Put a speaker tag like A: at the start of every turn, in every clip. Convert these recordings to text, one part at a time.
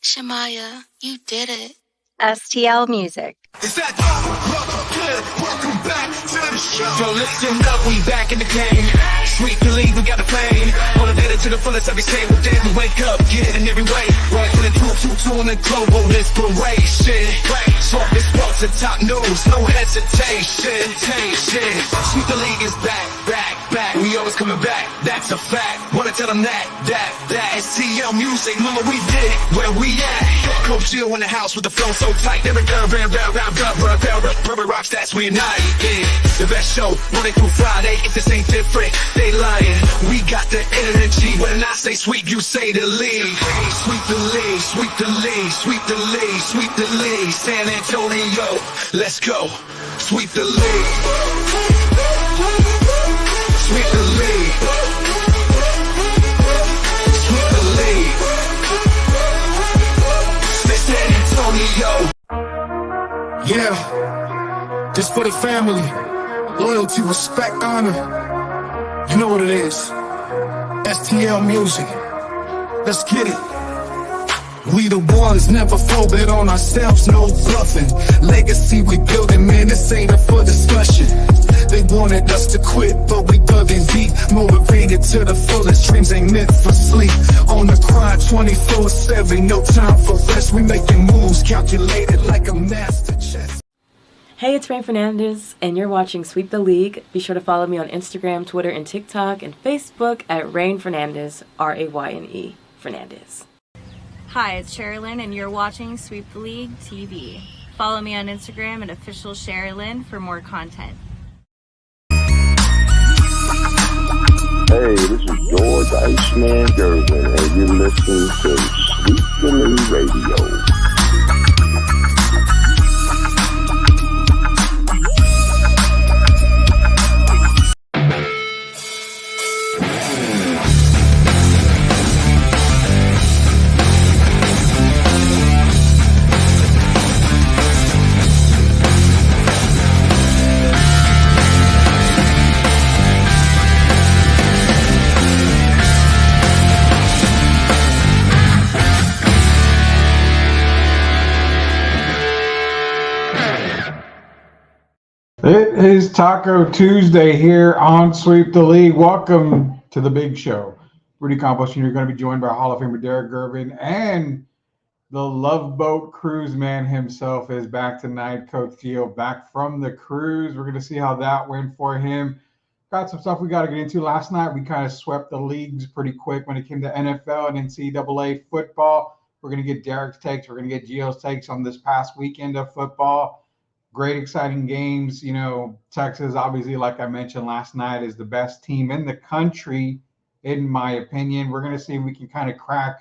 A: Shamaya, you did it.
B: STL Music.
C: Is that good? Welcome back to the show. So listen up, we back in the game. Sweet the lead, we got a plane. Motivated to the fullest, every single day we wake up, get in every way. Right from the 222 on the global inspiration. Talk this sports and top news, no hesitation. Sweet the league is back. We always coming back, that's a fact. Wanna tell them that STL Music, mama, we did it, where we at? Coach Jill in the house with the flow so tight. Every rock stats we unite. Yeah, the best show, Monday through Friday. If this ain't different, they lying. We got the energy. When I say sweep, you say the league. Sweep the league, sweep the league, sweep the league, sweep the league. San Antonio, let's go. Sweep the league. Sweep the league. Sweep the league. San Antonio.
D: Yeah, this for the family. Loyalty, respect, honor. You know what it is. STL Music. Let's get it. We the ones, never folded on ourselves, no bluffing. Legacy we building, man, this ain't up for discussion. They wanted us to quit, but we dug in deep. Motivated to the fullest, dreams ain't meant for sleep. On the grind 24/7, no time for rest. We making moves, calculated like a master chess.
E: Hey, it's Rain Fernandez, and you're watching Sweep the League. Be sure to follow me on Instagram, Twitter, and TikTok, and Facebook at Rain Fernandez, RAYNE Fernandez.
F: Hi, it's Sherilyn, and you're watching Sweep the League TV. Follow me on Instagram at official Sherilyn for more content.
G: Hey, this is George Iceman Gervin, and you're listening to Sweep the League Radio.
H: It is Taco Tuesday here on Sweep the League. Welcome to the big show. Rudy Campos Jr. going to be joined by Hall of Famer Derek Gervin, and the Love Boat Cruise man himself is back tonight. Coach Gio back from the cruise. We're going to see how that went for him. Got some stuff we got to get into. Last night we kind of swept the leagues pretty quick when it came to NFL and NCAA football. We're going to get Derek's takes. We're going to get Gio's takes on this past weekend of football. Great, exciting games. You know, Texas, obviously, like I mentioned last night, is the best team in the country, in my opinion. We're going to see if we can kind of crack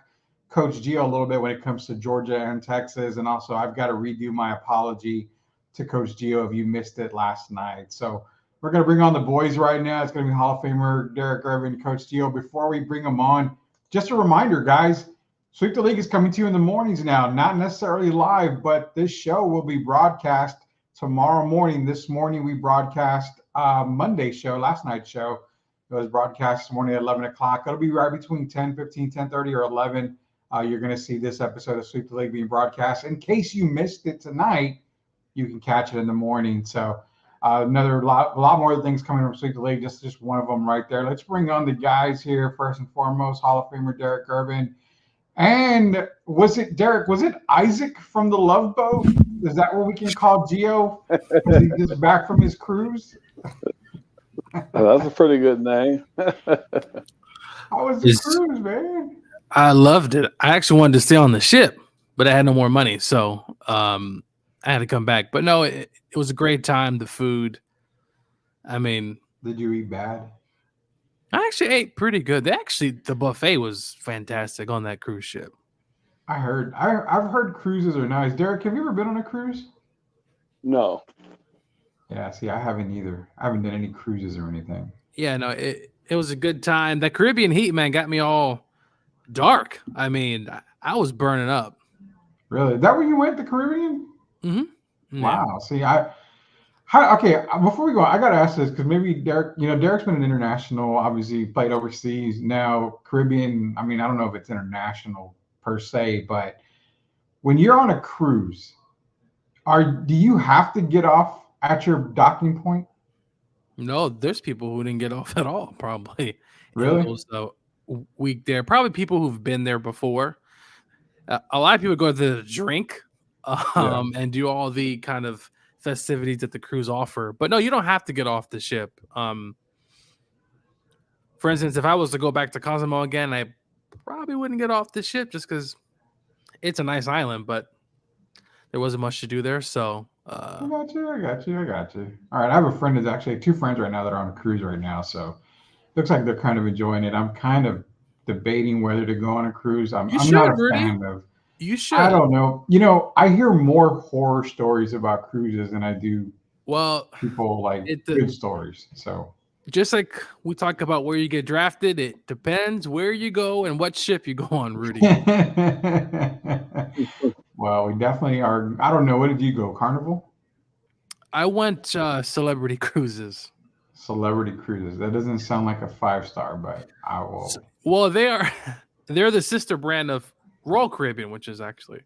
H: Coach Gio a little bit when it comes to Georgia and Texas. And also, I've got to redo my apology to Coach Gio if you missed it last night. So we're going to bring on the boys right now. It's going to be Hall of Famer Derek Gervin, Coach Gio. Before we bring them on, just a reminder, guys, Sweep the League is coming to you in the mornings now. Not necessarily live, but this show will be broadcast tomorrow morning. This morning we broadcast Monday show, last night's show. It was broadcast this morning at 11 o'clock. It'll be right between 10:15, 10:30, or 11. You're going to see this episode of Sweep the League being broadcast. In case you missed it tonight, you can catch it in the morning. So another lot more things coming from Sweep the League. Just one of them right there. Let's bring on the guys here. First and foremost, Hall of Famer Derek Gervin. And was it Isaac from the Love Boat? Is that what we can call Gio? Is he just back from his cruise?
G: That's a pretty good name.
H: How was the cruise, man?
I: I loved it. I actually wanted to stay on the ship, but I had no more money, so I had to come back. But no, it was a great time. The food, I mean,
H: did you eat bad?
I: I actually ate pretty good. The buffet was fantastic on that cruise ship.
H: I've heard cruises are nice. Derek, have you ever been on a cruise?
G: No.
H: Yeah, see, I haven't either. I haven't done any cruises or anything.
I: Yeah, no, it was a good time. The Caribbean heat, man, got me all dark. I mean, I was burning up.
H: Really? Is that where you went, the Caribbean?
I: Mm-hmm.
H: Wow. See, okay, before we go, I got to ask this because maybe Derek's been an international, obviously played overseas. Now, Caribbean, I mean, I don't know if it's international per se, but when you're on a cruise, do you have to get off at your docking point?
I: No, there's people who didn't get off at all, probably in
H: Really?
I: those week there. Probably people who've been there before. A lot of people go there to drink
H: Yeah.
I: and do all the kind of festivities that the cruise offer. But no, you don't have to get off the ship. For instance, if I was to go back to Cozumel again, I probably wouldn't get off the ship just because it's a nice island, but there wasn't much to do there. So
H: I got you. All right. I have a friend that's actually 2 friends right now that are on a cruise right now. So looks like they're kind of enjoying it. I'm kind of debating whether to go on a cruise. I'm not a fan of.
I: You should.
H: I don't know. I hear more horror stories about cruises than I do.
I: Well,
H: people like good stories. So
I: just like we talk about where you get drafted, it depends where you go and what ship you go on, Rudy.
H: Well, we definitely are. I don't know. What did you go? Carnival?
I: I went Celebrity Cruises.
H: Celebrity Cruises. That doesn't sound like a 5-star, but I will.
I: Well, they're the sister brand of Royal Caribbean, which is actually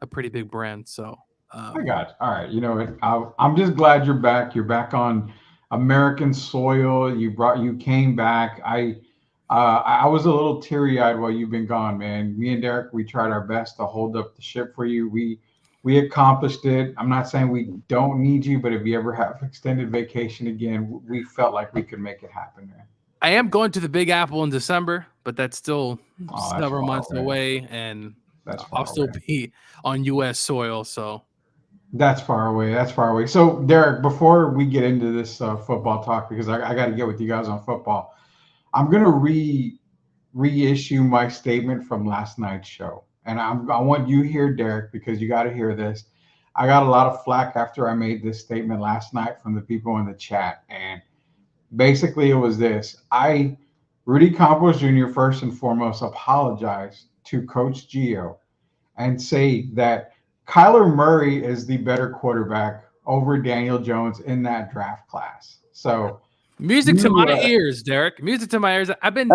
I: a pretty big brand. So
H: I got you. All right. You know what? I'm just glad you're back. You're back on American soil. You came back. I was a little teary-eyed while you've been gone, man. Me and Derek, we tried our best to hold up the ship for you. We accomplished it. I'm not saying we don't need you, but if you ever have extended vacation again, we felt like we could make it happen, man.
I: I am going to the Big Apple in December, but that's still several months away, and I'll still be on U.S. soil. So
H: that's far away. So, Derek, before we get into this football talk, because I got to get with you guys on football, I'm gonna reissue my statement from last night's show, and I want you here, Derek, because you got to hear this. I got a lot of flack after I made this statement last night from the people in the chat, and basically it was this: Rudy Campos Jr. first and foremost apologize to Coach Gio and say that Kyler Murray is the better quarterback over Daniel Jones in that draft class. So.
I: Music to my ears, Derek. Music to my ears. I've been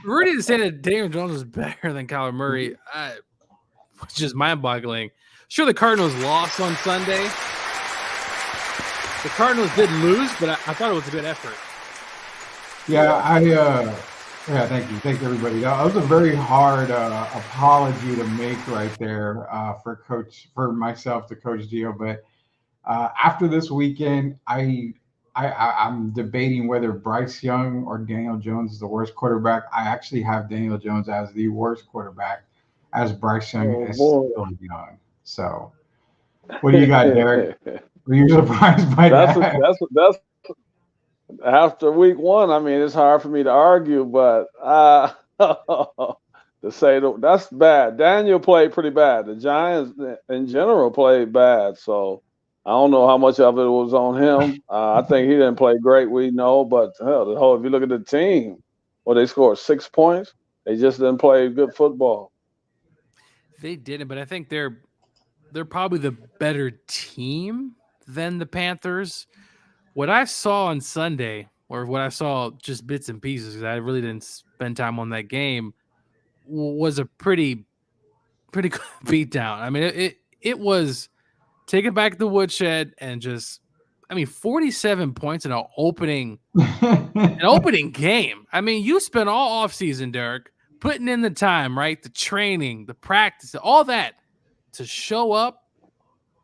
I: ready to say that Daniel Jones is better than Kyler Murray. It's just mind-boggling. Sure, the Cardinals lost on Sunday. The Cardinals didn't lose, but I thought it was a good effort.
H: Yeah, thank you, everybody. That was a very hard apology to make right there for myself to Coach Gio. But after this weekend, I'm debating whether Bryce Young or Daniel Jones is the worst quarterback. I actually have Daniel Jones as the worst quarterback, as Bryce Young is still young. So, what do you got, Derek? Were you surprised by that?
J: That's after week 1. I mean, it's hard for me to argue, but to say that's bad. Daniel played pretty bad. The Giants in general played bad. So. I don't know how much of it was on him. I think he didn't play great, we know. But hell, if you look at the team, they scored 6 points. They just didn't play good football.
I: They didn't, but I think they're probably the better team than the Panthers. What I saw on Sunday, or what I saw just bits and pieces, because I really didn't spend time on that game, was a pretty good beatdown. I mean, it was. Take it back to the woodshed and 47 points in an opening game. I mean, you spent all offseason, Derek, putting in the time, right? The training, the practice, all that to show up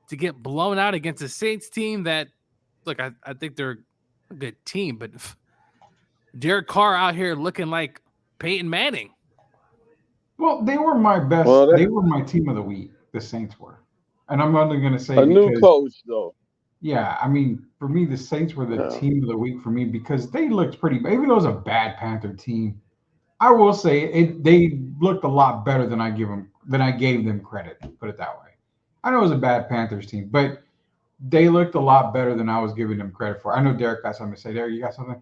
I: to get blown out against a Saints team that, look, I think they're a good team, but Derek Carr out here looking like Peyton Manning.
H: Well, they were my best. They were my team of the week. The Saints were. And I'm only going to say
J: new coach, though.
H: Yeah, I mean, for me, the Saints were the team of the week for me because they looked pretty. Even though it was a bad Panther team, I will say they looked a lot better than I gave them credit. Put it that way. I know it was a bad Panthers team, but they looked a lot better than I was giving them credit for. I know Derek got something to say. Derek, you got something?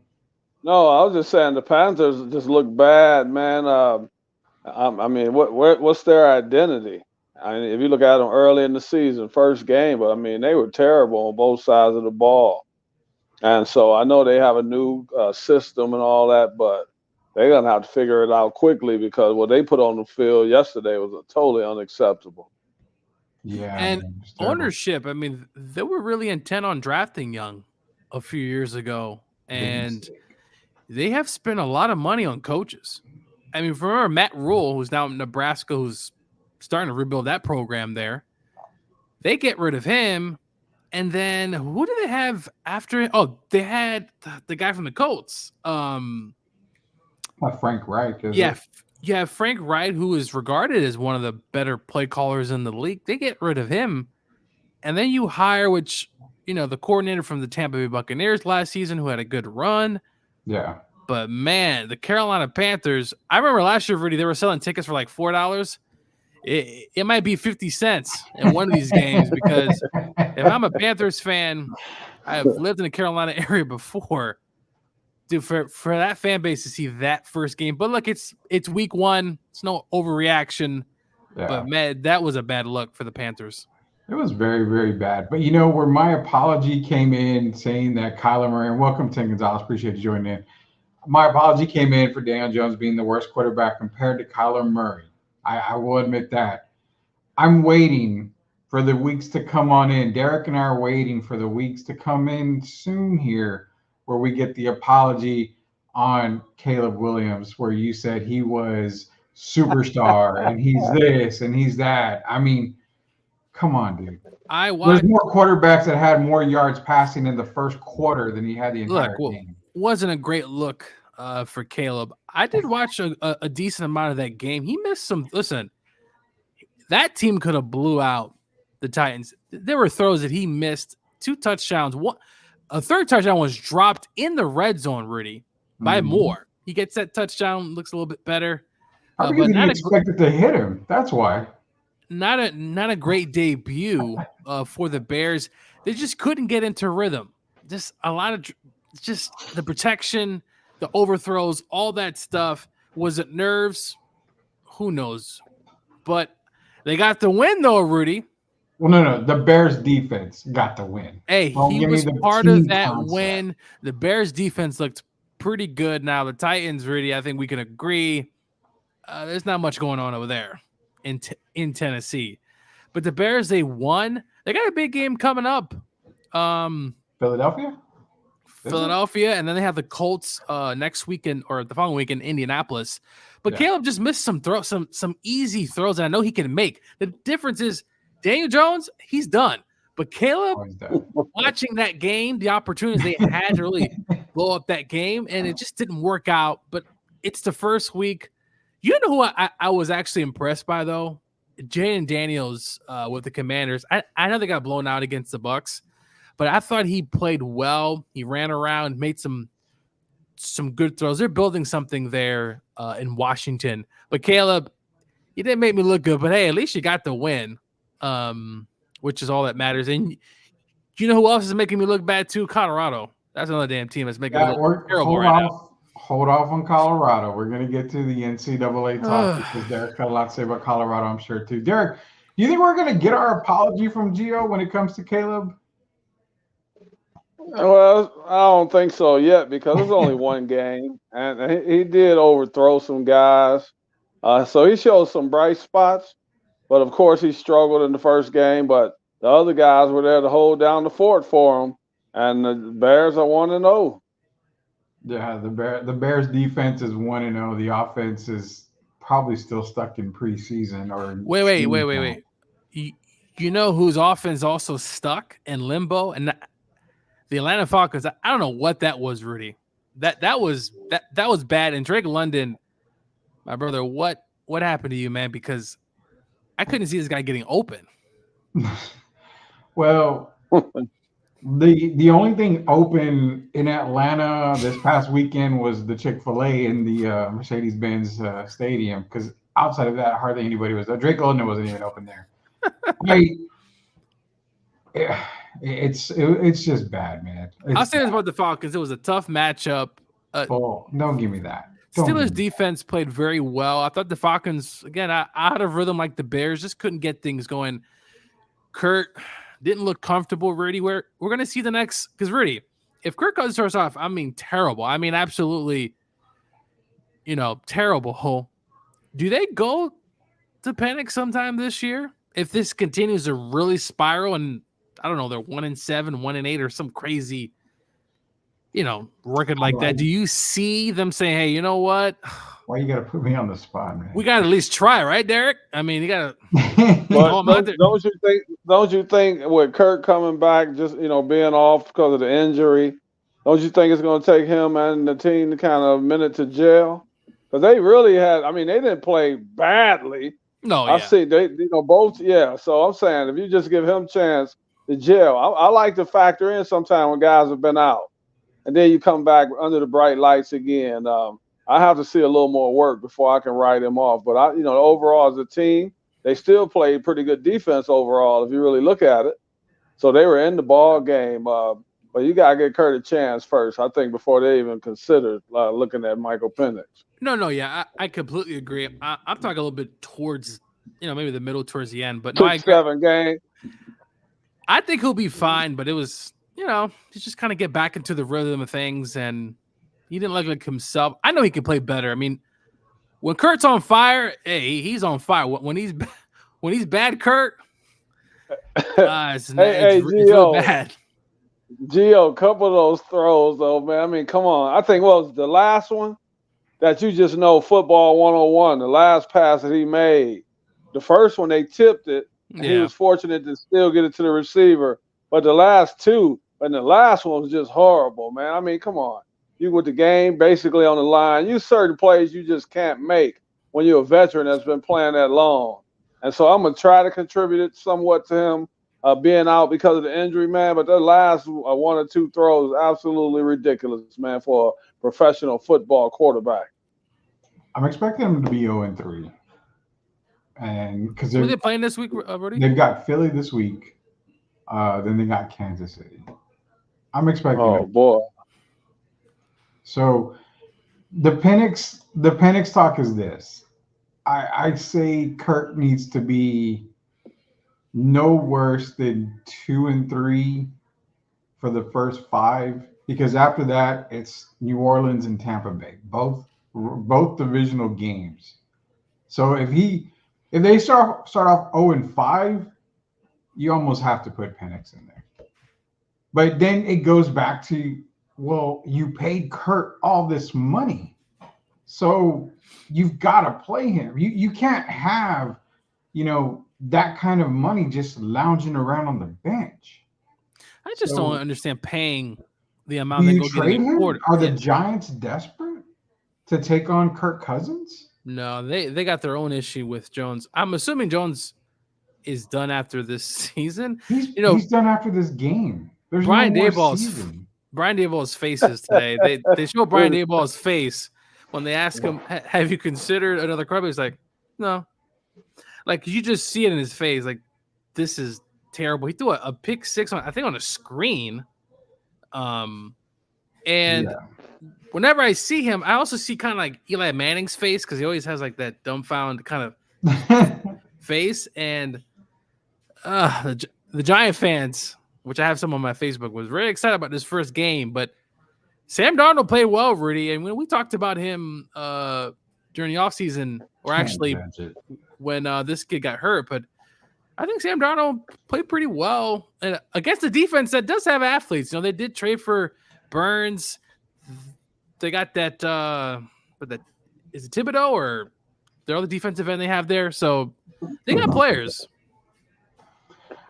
J: No, I was just saying the Panthers just look bad, man. I mean, what's their identity? I mean, if you look at them early in the season, first game, but I mean, they were terrible on both sides of the ball. And so I know they have a new system and all that, but they're going to have to figure it out quickly because what they put on the field yesterday was totally unacceptable.
H: Yeah,
I: And
H: man, it's terrible.
I: ownership, I mean, they were really intent on drafting young a few years ago,
H: Big
I: and
H: mistake.
I: they have spent a lot of money on coaches. I mean, remember Matt Rule, who's now in Nebraska, who's starting to rebuild that program there. They get rid of him, and then who do they have after? Oh, they had the guy from the Colts.
H: Not Frank Reich, is
I: Yeah,
H: it?
I: yeah, Frank Wright, who is regarded as one of the better play callers in the league. They get rid of him, and then you hire, the coordinator from the Tampa Bay Buccaneers last season, who had a good run.
H: Yeah.
I: But man, the Carolina Panthers. I remember last year, Rudy, they were selling tickets for like $4. It might be 50 cents in one of these games because if I'm a Panthers fan, I have lived in the Carolina area before. Dude, for that fan base to see that first game, but look, it's week 1. It's no overreaction,
H: Yeah.
I: but man, that was a bad look for the Panthers.
H: It was very, very bad. But where my apology came in saying that Kyler Murray, and welcome Tim Gonzalez, appreciate you joining in. My apology came in for Daniel Jones being the worst quarterback compared to Kyler Murray. I will admit that. I'm waiting for the weeks to come on in. Derek and I are waiting for the weeks to come in soon here where we get the apology on Caleb Williams, where you said he was superstar and he's this and he's that. I mean, come on, dude. There's more quarterbacks that had more yards passing in the first quarter than he had the entire game.
I: Wasn't a great look for Caleb. I did watch a decent amount of that game. He missed some. Listen, that team could have blew out the Titans. There were throws that he missed. 2 touchdowns. A third touchdown was dropped in the red zone, Rudy, by Moore. He gets that touchdown, looks a little bit better.
H: But not expected to hit him. That's why.
I: Not a great debut for the Bears. They just couldn't get into rhythm. Just a lot of the protection, the overthrows, all that stuff. Was it nerves? Who knows? But they got the win, though, Rudy.
H: Well, no. The Bears defense got the win.
I: Hey, he was part of that win. The Bears defense looked pretty good. Now, the Titans, Rudy, I think we can agree there's not much going on over there in Tennessee. But the Bears, they won. They got a big game coming up.
H: Philadelphia,
I: and then they have the Colts next weekend or the following week in Indianapolis. But Caleb just missed some easy throws, and I know he can make. The difference is Daniel Jones, he's done. But Caleb, watching that game, the opportunities they had to really blow up that game, and it just didn't work out. But it's the first week. You know who I was actually impressed by, though? Jaden Daniels with the Commanders. I know they got blown out against the Bucs, but I thought he played well. He ran around, made some good throws. They're building something there in Washington. But Caleb, you didn't make me look good, but hey, at least you got the win, which is all that matters. And you know who else is making me look bad too? Colorado. That's another damn team that's making me look terrible right now.
H: Hold off on Colorado. We're going to get to the NCAA talk because Derek's got a lot to say about Colorado, I'm sure, too. Derek, do you think we're going to get our apology from Gio when it comes to Caleb?
J: Well, I don't think so yet because it's only one game, and he did overthrow some guys. So he showed some bright spots, but of course he struggled in the first game. But the other guys were there to hold down the fort for him, and the Bears are 1-0.
H: Yeah, the Bears defense is 1-0. The offense is probably still stuck in preseason or
I: wait. You know whose offense also stuck in limbo? And the Atlanta Falcons. I don't know what that was, Rudy. That was bad. And Drake London, my brother, what happened to you, man? Because I couldn't see this guy getting open.
H: Well, the only thing open in Atlanta this past weekend was the Chick-fil-A in the Mercedes-Benz Stadium. Because outside of that, hardly anybody was there. Drake London wasn't even open there. It's just bad, man.
I: I'll say this about the Falcons. It was a tough matchup.
H: Don't give me that.
I: Steelers defense played very well. I thought the Falcons, again, out of rhythm like the Bears, just couldn't get things going. Kurt didn't look comfortable, Rudy. We're going to see the next – because, Rudy, if Kirk Cousins starts off, I mean terrible. I mean absolutely, terrible. Do they go to panic sometime this year? if this continues to really spiral, and I don't know, they're 1-7, 1-8, or some crazy, record like that, do you see them saying, "Hey, you know what?
H: Why you got to put me on the spot, man?
I: We got to at least try, right, Derek? I mean, you got
H: to."
J: Don't you think with Kirk coming back, just being off because of the injury, don't you think it's going to take him and the team to kind of a minute to gel? Because they really had. I mean, they didn't play badly.
I: No,
J: I see they, both. Yeah. So I'm saying if you just give him a chance to gel, I like to factor in sometime when guys have been out, and then you come back under the bright lights again. I have to see a little more work before I can write him off. But overall as a team, they still played pretty good defense overall if you really look at it. So they were in the ball game. But you gotta give Kurt a chance first, I think, before they even consider looking at Michael Penix.
I: No, yeah, I completely agree. I'm talking a little bit towards, maybe the middle towards the end. But no, I agree.
J: 7 game.
I: I think he'll be fine. But it was, just kind of get back into the rhythm of things, and he didn't look like himself. I know he can play better. I mean, when Kurt's on fire, hey, he's on fire. When he's bad, Kurt, it's really bad.
J: Gio, couple of those throws though, man. I mean, come on. I think what was the last one that you just know football 101. The last pass that he made, the first one they tipped it. And he was fortunate to still get it to the receiver. But the last two, and the last one was just horrible, man. I mean, come on. You with the game basically on the line. You certain plays you just can't make when you're a veteran that's been playing that long. And so I'm gonna try to contribute it somewhat to him. Being out because of the injury, man, but the last 1 or 2 throws absolutely ridiculous, man, for a professional football quarterback.
H: I'm expecting them to be 0-3, and because
I: they're playing this week already.
H: They've got Philly this week, then they got Kansas City. I'm expecting.
J: Oh boy!
H: So the Penix talk is this. I say Kirk needs to be no worse than 2-3 for the first 5, because after that it's New Orleans and Tampa Bay, both divisional games. So if they start off 0-5, you almost have to put Penix in there. But then it goes back to, well, you paid Kurt all this money, so you've got to play him. You can't have, that kind of money just lounging around on the bench.
I: I just don't understand paying the amount
H: Do
I: they
H: you
I: go
H: trade
I: get
H: him? Are the Giants desperate to take on Kirk Cousins?
I: No, they got their own issue with Jones. I'm assuming Jones is done after this season.
H: He's done after this game. There's
I: Brian
H: no more
I: Daboll's
H: season.
I: Brian Daboll's faces today. They show Brian Daboll's face when they ask him, "Have you considered another club?" He's like, "No." Like, you just see it in his face. Like, this is terrible. He threw a pick 6 on a screen. Whenever I see him, I also see kind of like Eli Manning's face, because he always has like that dumbfounded kind of face. And the Giant fans, which I have some on my Facebook, was very excited about this first game. But Sam Darnold played well, Rudy. And when we talked about him during the offseason, or actually when this kid got hurt, but I think Sam Darnold played pretty well, and against the defense that does have athletes. They did trade for Burns. They got that, but that is it Thibodeau or the other defensive end they have there. So they got players.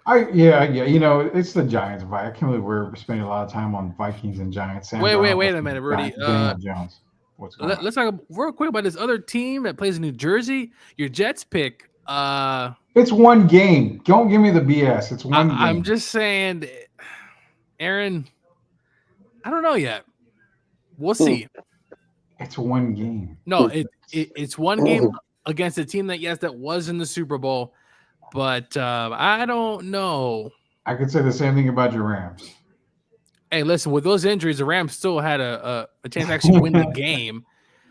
H: It's the Giants. I can't believe we're spending a lot of time on Vikings and Giants.
I: Wait a minute, Rudy.
H: Daniel Jones.
I: Let's talk real quick about this other team that plays in New Jersey. Your Jets pick.
H: It's one game. Don't give me the BS. It's one game.
I: I'm just saying, Aaron, I don't know yet. We'll see.
H: It's one game.
I: No, it's one game against a team that was in the Super Bowl, but I don't know.
H: I could say the same thing about your Rams.
I: Hey, listen, with those injuries, the Rams still had a chance to actually win the game.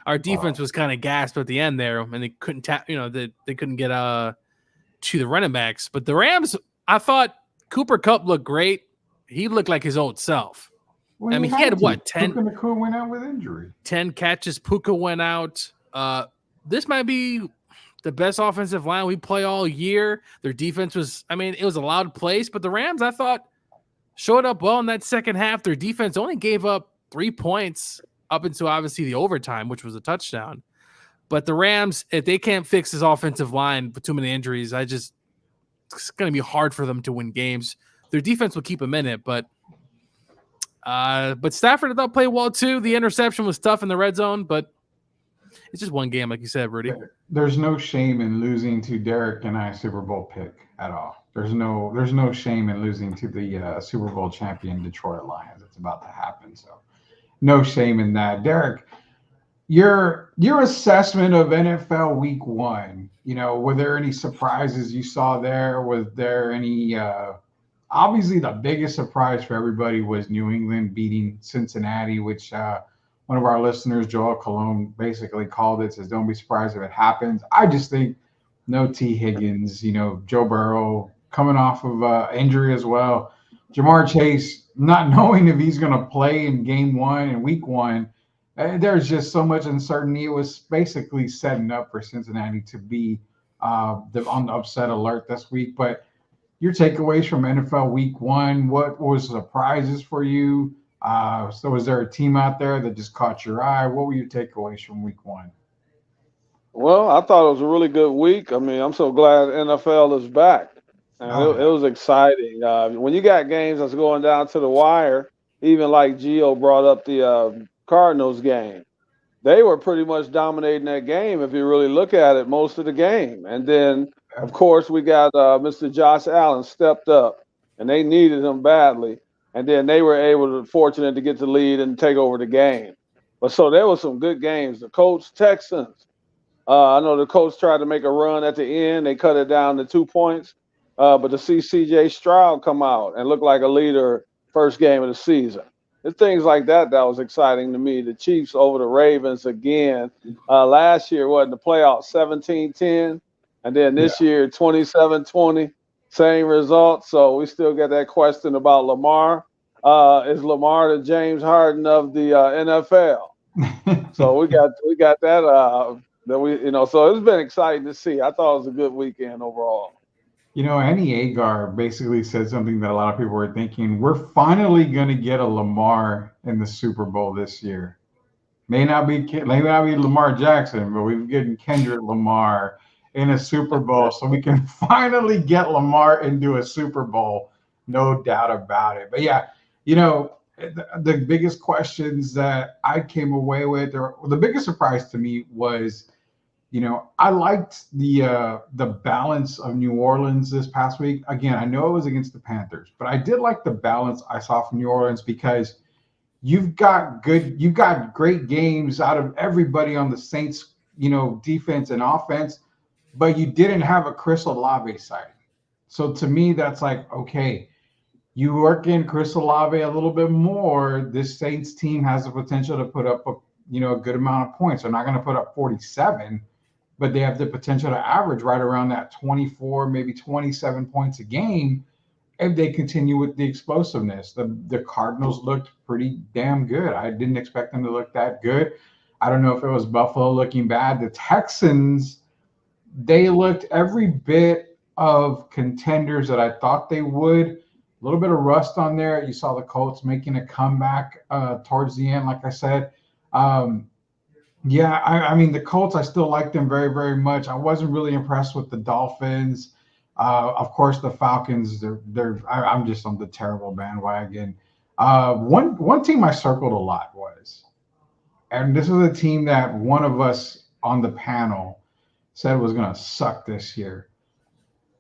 I: Our defense was kind of gasped at the end there, and they couldn't they couldn't get to the running backs. But the Rams, I thought Cooper Kupp looked great. He looked like his old self.
H: Well,
I: he had 10?
H: Puka Nacua went out with injury.
I: 10 catches. Puka went out. This might be the best offensive line we play all year. Their defense was, I mean, it was a loud place, but the Rams, I thought, showed up well in that second half. Their defense only gave up 3 points up until obviously the overtime, which was a touchdown. But the Rams, if they can't fix this offensive line with too many injuries, it's going to be hard for them to win games. Their defense will keep them in it, but Stafford did not play well too. The interception was tough in the red zone, but it's just one game, like you said, Rudy.
H: There's no shame in losing to Derek and I Super Bowl pick at all. There's no shame in losing to the Super Bowl champion Detroit Lions. It's about to happen, so no shame in that. Derek, your assessment of NFL Week 1. Were there any surprises you saw there? Was there any? Obviously, the biggest surprise for everybody was New England beating Cincinnati, which one of our listeners, Joel Cologne, basically called it, says, don't be surprised if it happens. I just think no T. Higgins, Joe Burrow coming off of injury as well. Jamar Chase, not knowing if he's going to play in game 1 and week 1. There's just so much uncertainty. It was basically setting up for Cincinnati to be on the upset alert this week. But your takeaways from NFL Week 1, what was surprises for you? So was there a team out there that just caught your eye? What were your takeaways from Week 1?
J: Well, I thought it was a really good week. I mean, I'm so glad NFL is back. And it was exciting. When you got games that's going down to the wire, even like Gio brought up the Cardinals game, they were pretty much dominating that game if you really look at it most of the game. And then, of course, we got Mr. Josh Allen stepped up, and they needed him badly. And then they were fortunate to get the lead and take over the game. But so there were some good games. The Colts, Texans. I know the Colts tried to make a run at the end. They cut it down to 2 points. But to see C.J. Stroud come out and look like a leader first game of the season. It's things like that was exciting to me. The Chiefs over the Ravens again. Last year, the playoff 17-10. And then this year, 27-20. Same result. So we still get that question about Lamar. Is Lamar the James Harden of the NFL? So we got that. So it's been exciting to see. I thought it was a good weekend overall.
H: Annie Agar basically said something that a lot of people were thinking. We're finally going to get a Lamar in the Super Bowl this year. May not be Lamar Jackson, but we're getting Kendrick Lamar in a Super Bowl, so we can finally get Lamar into a Super Bowl, no doubt about it. But yeah, the biggest questions that I came away with, or the biggest surprise to me was, I liked the balance of New Orleans this past week. Again, I know it was against the Panthers, but I did like the balance I saw from New Orleans because you've got great games out of everybody on the Saints, defense and offense, but you didn't have a Chris Olave sighting. So to me, that's like, okay, you work in Chris Olave a little bit more. This Saints team has the potential to put up a good amount of points. They're not going to put up 47, but they have the potential to average right around that 24, maybe 27 points a game if they continue with the explosiveness. The Cardinals looked pretty damn good. I didn't expect them to look that good. I don't know if it was Buffalo looking bad. The Texans, they looked every bit of contenders that I thought they would. A little bit of rust on there. You saw the Colts making a comeback towards the end, like I said. I mean, the Colts, I still like them very, very much. I wasn't really impressed with the Dolphins. Of course, the Falcons, I'm just on the terrible bandwagon. One team I circled a lot was, and this was a team that one of us on the panel said was going to suck this year.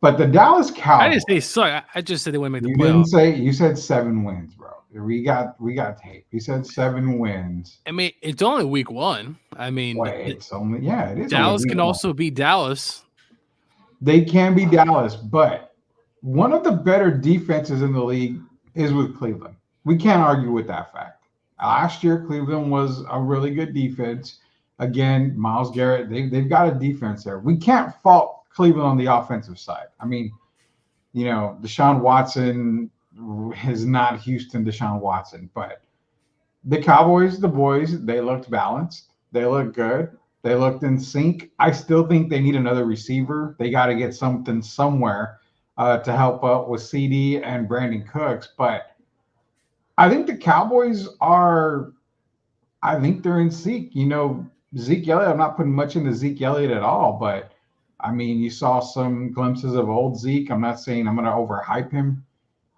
H: But the Dallas Cowboys.
I: I didn't say suck. I just said they wouldn't make the
H: playoffs. You said 7 wins, bro. We got tape. You said 7 wins.
I: I mean, it's only week 1. I mean,
H: it is.
I: Dallas can also be Dallas.
H: They can be Dallas, but one of the better defenses in the league is with Cleveland. We can't argue with that fact. Last year, Cleveland was a really good defense. Again, Myles Garrett, they've got a defense there. We can't fault Cleveland on the offensive side. I mean, Deshaun Watson is not Houston Deshaun Watson, but the Cowboys, the boys, they looked balanced. They looked good. They looked in sync. I still think they need another receiver. They got to get something somewhere to help out with CD and Brandon Cooks. But I think the Cowboys are, I think they're in sync. Zeke Elliott, I'm not putting much into Zeke Elliott at all, but I mean, you saw some glimpses of old Zeke. I'm not saying I'm going to overhype him,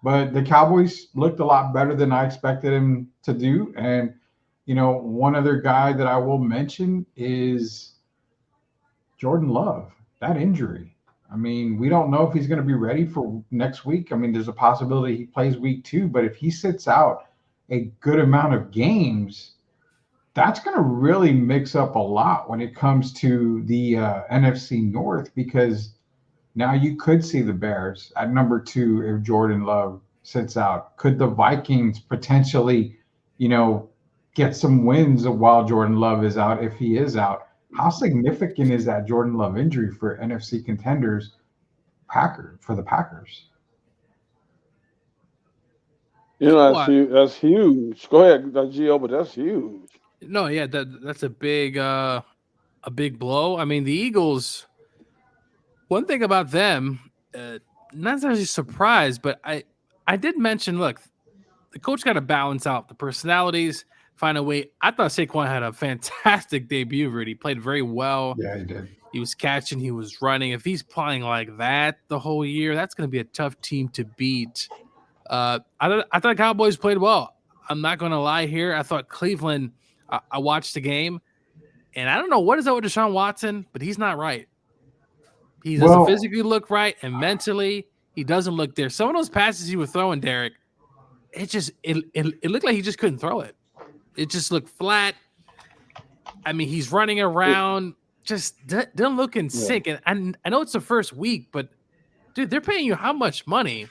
H: but the Cowboys looked a lot better than I expected him to do. And, one other guy that I will mention is Jordan Love, that injury. I mean, we don't know if he's going to be ready for next week. I mean, there's a possibility he plays week 2, but if he sits out a good amount of games, that's going to really mix up a lot when it comes to the NFC North, because now you could see the Bears at number 2 if Jordan Love sits out. Could the Vikings potentially, get some wins while Jordan Love is out if he is out? How significant is that Jordan Love injury for NFC contenders, for the Packers?
J: That's huge. Go ahead, Gio, but that's huge.
I: No, yeah, that's a big blow. I mean, the Eagles. One thing about them, not necessarily surprised, but I did mention. Look, the coach got to balance out the personalities, find a way. I thought Saquon had a fantastic debut. Rudy played very well.
H: Yeah, he did.
I: He was catching, he was running. If he's playing like that the whole year, that's going to be a tough team to beat. I thought Cowboys played well. I'm not going to lie here. I thought Cleveland. I watched the game, and I don't know what is up with Deshaun Watson, but he's not right. He doesn't physically look right, and mentally he doesn't look there. Some of those passes he was throwing, Derek, it looked like he just couldn't throw it. It just looked flat. I mean, he's running around, just doesn't look in sync. And I know it's the first week, but dude, they're paying you how much money?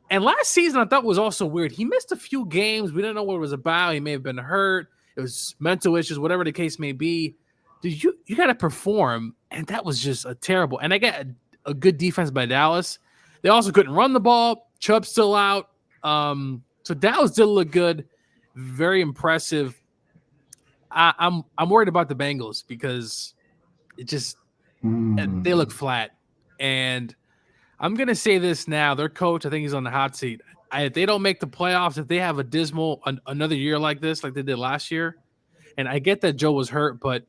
I: And last season I thought was also weird. He missed a few games. We didn't know what it was about. He may have been hurt. It was mental issues, whatever the case may be. Dude, you got to perform, and that was just a terrible. And I got a good defense by Dallas. They also couldn't run the ball. Chubb's still out. So Dallas did look good. Very impressive. I'm worried about the Bengals because it just they look flat. And I'm gonna say this now: their coach, I think he's on the hot seat. If they don't make the playoffs, if they have a dismal another year like this, like they did last year, and I get that Joe was hurt, but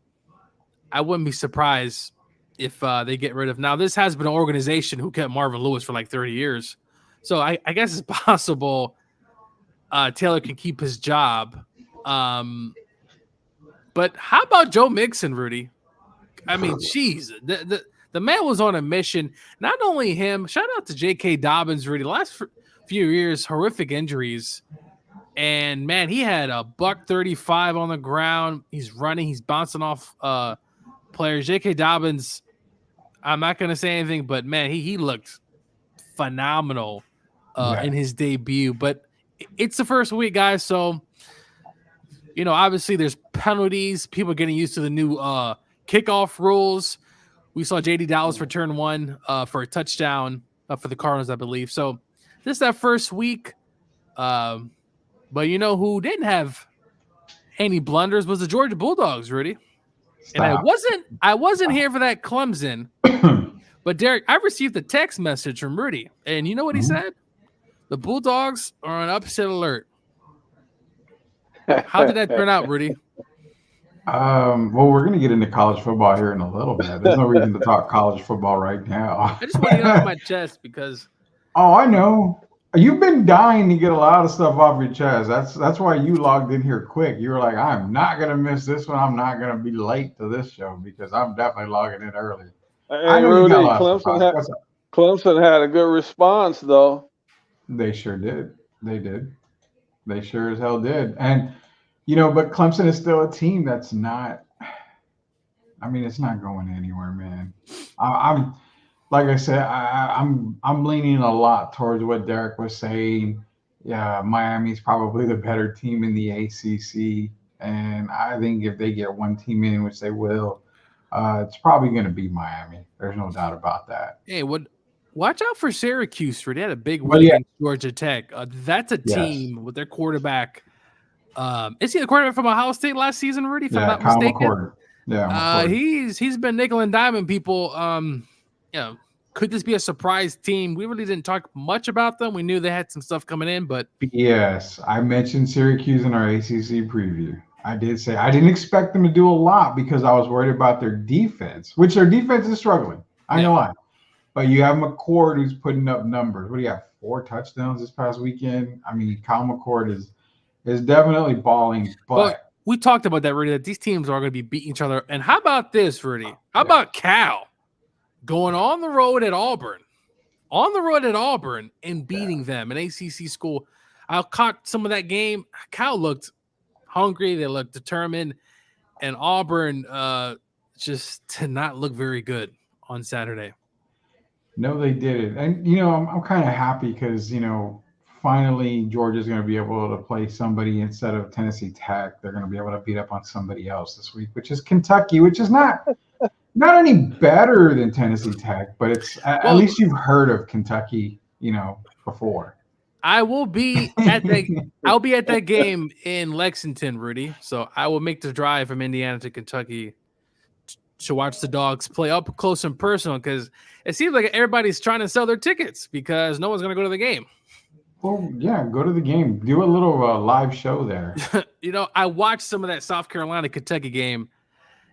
I: I wouldn't be surprised if they get rid of. Now, this has been an organization who kept Marvin Lewis for like 30 years, so I guess it's possible Taylor can keep his job. But how about Joe Mixon, Rudy? I mean, geez, the man was on a mission. Not only him, shout out to J.K. Dobbins, Rudy. The last few years, horrific injuries. And, man, he had a $135 on the ground. He's running. He's bouncing off players. J.K. Dobbins, I'm not going to say anything, but, man, he looked phenomenal in his debut. But it's the first week, guys, so, obviously there's penalties. People are getting used to the new kickoff rules. We saw J.D. Dallas return one for a touchdown for the Cardinals, I believe. So this is that first week. But you know who didn't have any blunders was the Georgia Bulldogs, Rudy. Stop. And I wasn't here for that Clemson. But Derek, I received a text message from Rudy, and you know what he said? The Bulldogs are on upset alert. How did that turn out, Rudy?
H: Well, we're going to get into college football here in a little bit. There's no reason to talk college football right now.
I: I just want to get off my chest because.
H: Oh, I know. You've been dying to get a lot of stuff off your chest. That's why you logged in here quick. You were like, I'm not going to miss this one. I'm not going to be late to this show because I'm definitely logging in early.
J: Hey, Rudy, Clemson had a good response, though.
H: They sure did. They did. They sure as hell did. And, but Clemson is still a team that's not – I mean, it's not going anywhere, man. I'm like I said, I'm leaning a lot towards what Derek was saying. Yeah, Miami's probably the better team in the ACC. And I think if they get one team in, which they will, it's probably going to be Miami. There's no doubt about that.
I: Hey, watch out for Syracuse. They had a big win against Georgia Tech. That's a team with their quarterback. Is he the quarterback from Ohio State last season, Rudy? If I'm not mistaken.
H: Yeah,
I: he's been nickel and diming people. Could this be a surprise team? We really didn't talk much about them. We knew they had some stuff coming in, but
H: yes, I mentioned Syracuse in our ACC preview. I did say I didn't expect them to do a lot because I was worried about their defense, which their defense is struggling. I ain't gonna lie. But you have McCord who's putting up numbers. What do you have? 4 touchdowns this past weekend. I mean, Kyle McCord is definitely balling. But
I: we talked about that, Rudy, that these teams are going to be beating each other. And how about this, Rudy? How about Cal going on the road at Auburn? On the road at Auburn and beating them, an ACC school. I caught some of that game. Cal looked hungry. They looked determined. And Auburn just did not look very good on Saturday.
H: No, they didn't. And, I'm kind of happy because, finally Georgia's going to be able to play somebody instead of Tennessee Tech. They're going to be able to beat up on somebody else this week, which is Kentucky, which is not any better than Tennessee Tech, but it's at least you've heard of Kentucky, before.
I: I will be at that. I'll be at that game in Lexington, Rudy. So I will make the drive from Indiana to Kentucky to watch the Dogs play up close and personal, because it seems like everybody's trying to sell their tickets because no one's going to go to the game.
H: Well, yeah, go to the game. Do a little live show there.
I: I watched some of that South Carolina-Kentucky game,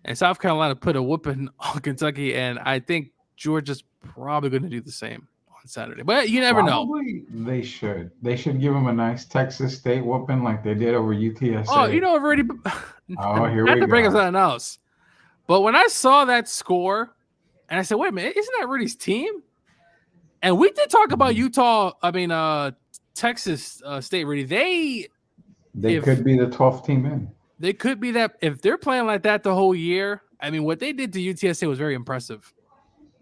I: and South Carolina put a whooping on Kentucky, and I think Georgia's probably going to do the same on Saturday. But you never know.
H: They should. They should give them a nice Texas State whooping like they did over UTSA.
I: Oh, already.
H: Oh, here we go.
I: Not to bring up something else. But when I saw that score, and I said, wait a minute, isn't that Rudy's team? And we did talk about Texas State, Rudy. They
H: could be the 12th team in.
I: They could be that. If they're playing like that the whole year, what they did to UTSA was very impressive.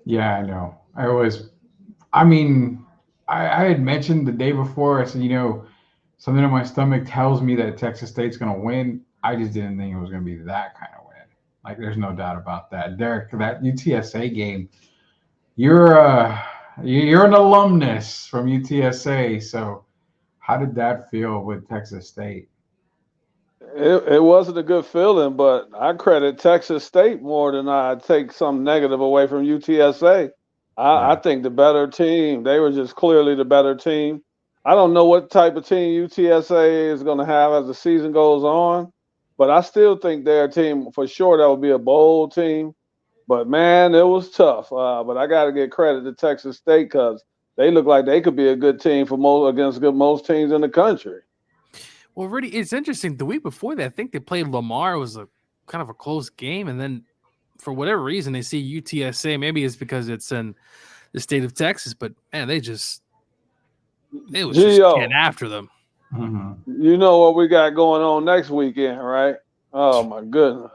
H: Yeah, I know. I had mentioned the day before, I said, something in my stomach tells me that Texas State's going to win. I just didn't think it was going to be that kind of win. Like, there's no doubt about that. Derek, that UTSA game, you're an alumnus from UTSA. So how did that feel with Texas State?
J: It wasn't a good feeling, but I credit Texas State more than I take some negative away from UTSA. I think the better team, they were just clearly the better team. I don't know what type of team UTSA is going to have as the season goes on, but I still think they're a team for sure that will be a bold team. But, man, it was tough. But I got to give credit to Texas State because they look like they could be a good team against most teams in the country.
I: Well, Rudy, it's interesting. The week before that, I think they played Lamar. It was a kind of a close game. And then for whatever reason, they see UTSA. Maybe it's because it's in the state of Texas. But, man, it was just getting after them.
H: Mm-hmm.
J: You know what we got going on next weekend, right? Oh, my goodness.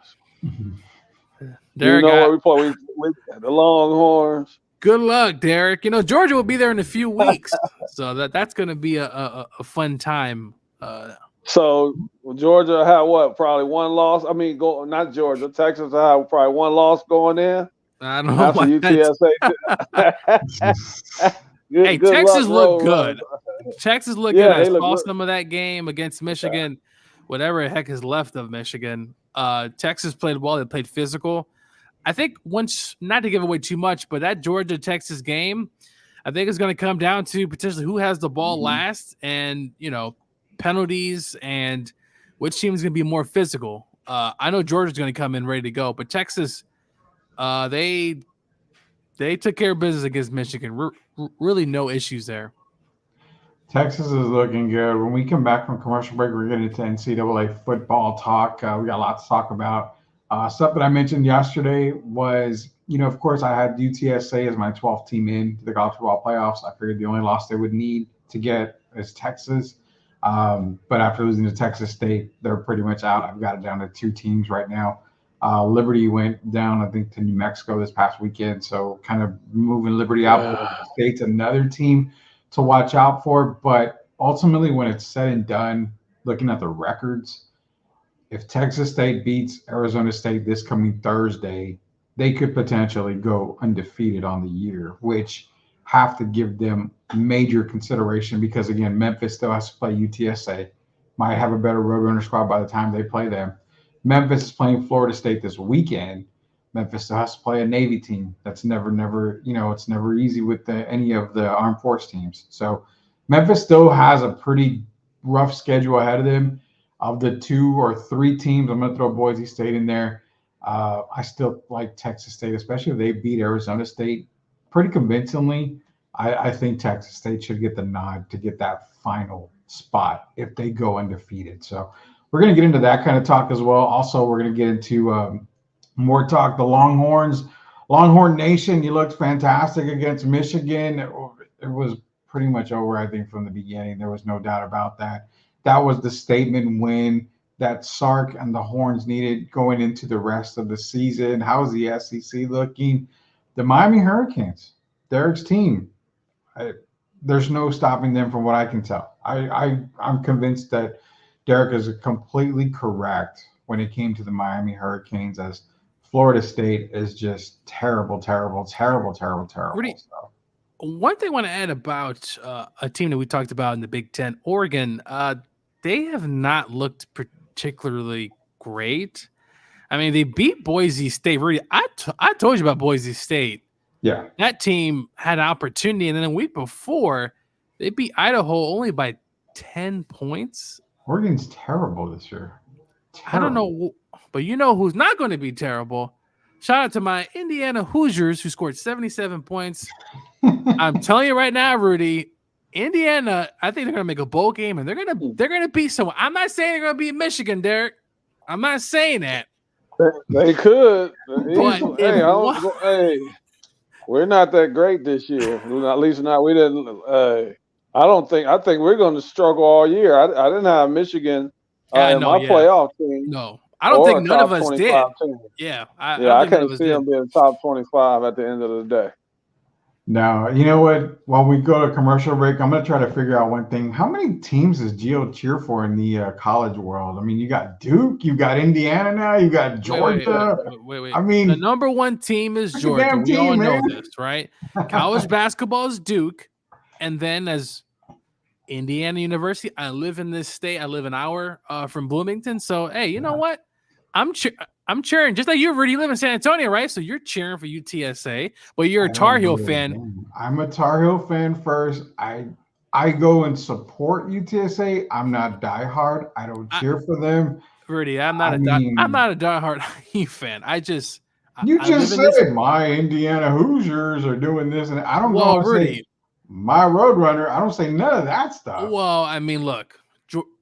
I: Derek,
J: what we play? We the Longhorns.
I: Good luck, Derek. Georgia will be there in a few weeks. So that's going to be a fun time.
J: So Georgia had what? Probably one loss. Not Georgia. Texas had probably one loss going in.
I: I don't know.
J: After UTSA.
I: Hey, Texas looked good. Texas looked good. I saw some of that game against Michigan, whatever the heck is left of Michigan. Texas played well. They played physical. I think not to give away too much, but that Georgia-Texas game, I think it's going to come down to potentially who has the ball last and, penalties and which team is going to be more physical. I know Georgia's going to come in ready to go, but Texas, they took care of business against Michigan. Really no issues there.
H: Texas is looking good. When we come back from commercial break, we're getting into NCAA football talk. We got lots to talk about. Stuff that I mentioned yesterday was, of course, I had UTSA as my 12th team in the college football playoffs. I figured the only loss they would need to get is Texas. But after losing to Texas State, they're pretty much out. I've got it down to 2 teams right now. Liberty went down, I think, to New Mexico this past weekend. So kind of moving Liberty out. State's another team to watch out for. But ultimately, when it's said and done, looking at the records, if Texas State beats Arizona State this coming Thursday, they could potentially go undefeated on the year, which have to give them major consideration because, again, Memphis still has to play UTSA. Might have a better Roadrunner squad by the time they play them. Memphis is playing Florida State this weekend. Memphis still has to play a Navy team. That's never, it's never easy with any of the Armed Force teams. So Memphis still has a pretty rough schedule ahead of them. Of the 2 or 3 teams, I'm going to throw Boise State in there. I still like Texas State, especially if they beat Arizona State pretty convincingly. I think Texas State should get the nod to get that final spot if they go undefeated. So we're going to get into that kind of talk as well. Also, we're going to get into more talk. The Longhorn Nation, you looked fantastic against Michigan. It was pretty much over, I think, from the beginning. There was no doubt about that. That was the statement win that Sark and the Horns needed going into the rest of the season. How's the SEC looking? The Miami Hurricanes, Derek's team. There's no stopping them from what I can tell. I'm convinced that Derek is completely correct when it came to the Miami Hurricanes, as Florida State is just terrible.
I: Rudy, one thing I want to add about a team that we talked about in the Big Ten, Oregon, they have not looked particularly great. I mean, they beat Boise State. Rudy, I told you about Boise State.
H: Yeah.
I: That team had an opportunity, and then a week before, they beat Idaho only by 10 points.
H: Oregon's terrible this year.
I: I don't know, but you know who's not going to be terrible? Shout out to my Indiana Hoosiers, who scored 77 points. I'm telling you right now, Rudy, Indiana, I think they're going to make a bowl game, and they're going to beat someone. I'm not saying they're going to beat Michigan, Derek. I'm not saying that.
J: They could.
I: But
J: hey, we're not that great this year. At least not. We didn't. I think we're going to struggle all year. I didn't have Michigan in my playoff team.
I: No, I don't think none of us did.
J: Team.
I: Yeah,
J: I can't see them being top 25 at the end of the day.
H: No, you know what? While we go to commercial break, I'm going to try to figure out one thing. How many teams does Gio cheer for in the college world? I mean, you got Duke, you got Indiana now, you got Georgia.
I: Wait.
H: I mean,
I: the number one team is Georgia. We all know this, right? College basketball is Duke. And then as Indiana University, I live in this state. I live an hour from Bloomington. So, hey, you know what? I'm cheering, just like you, Rudy. You live in San Antonio, right? So you're cheering for UTSA, but you're a Tar Heel fan.
H: I'm a Tar Heel fan first. I go and support UTSA. I'm not diehard. I don't cheer for them.
I: Rudy, I'm not a diehard Heat fan.
H: You just said my Indiana Hoosiers are doing this, and I don't go and
I: Rudy,
H: say my Roadrunner. I don't say none of that stuff.
I: Well, I mean, look,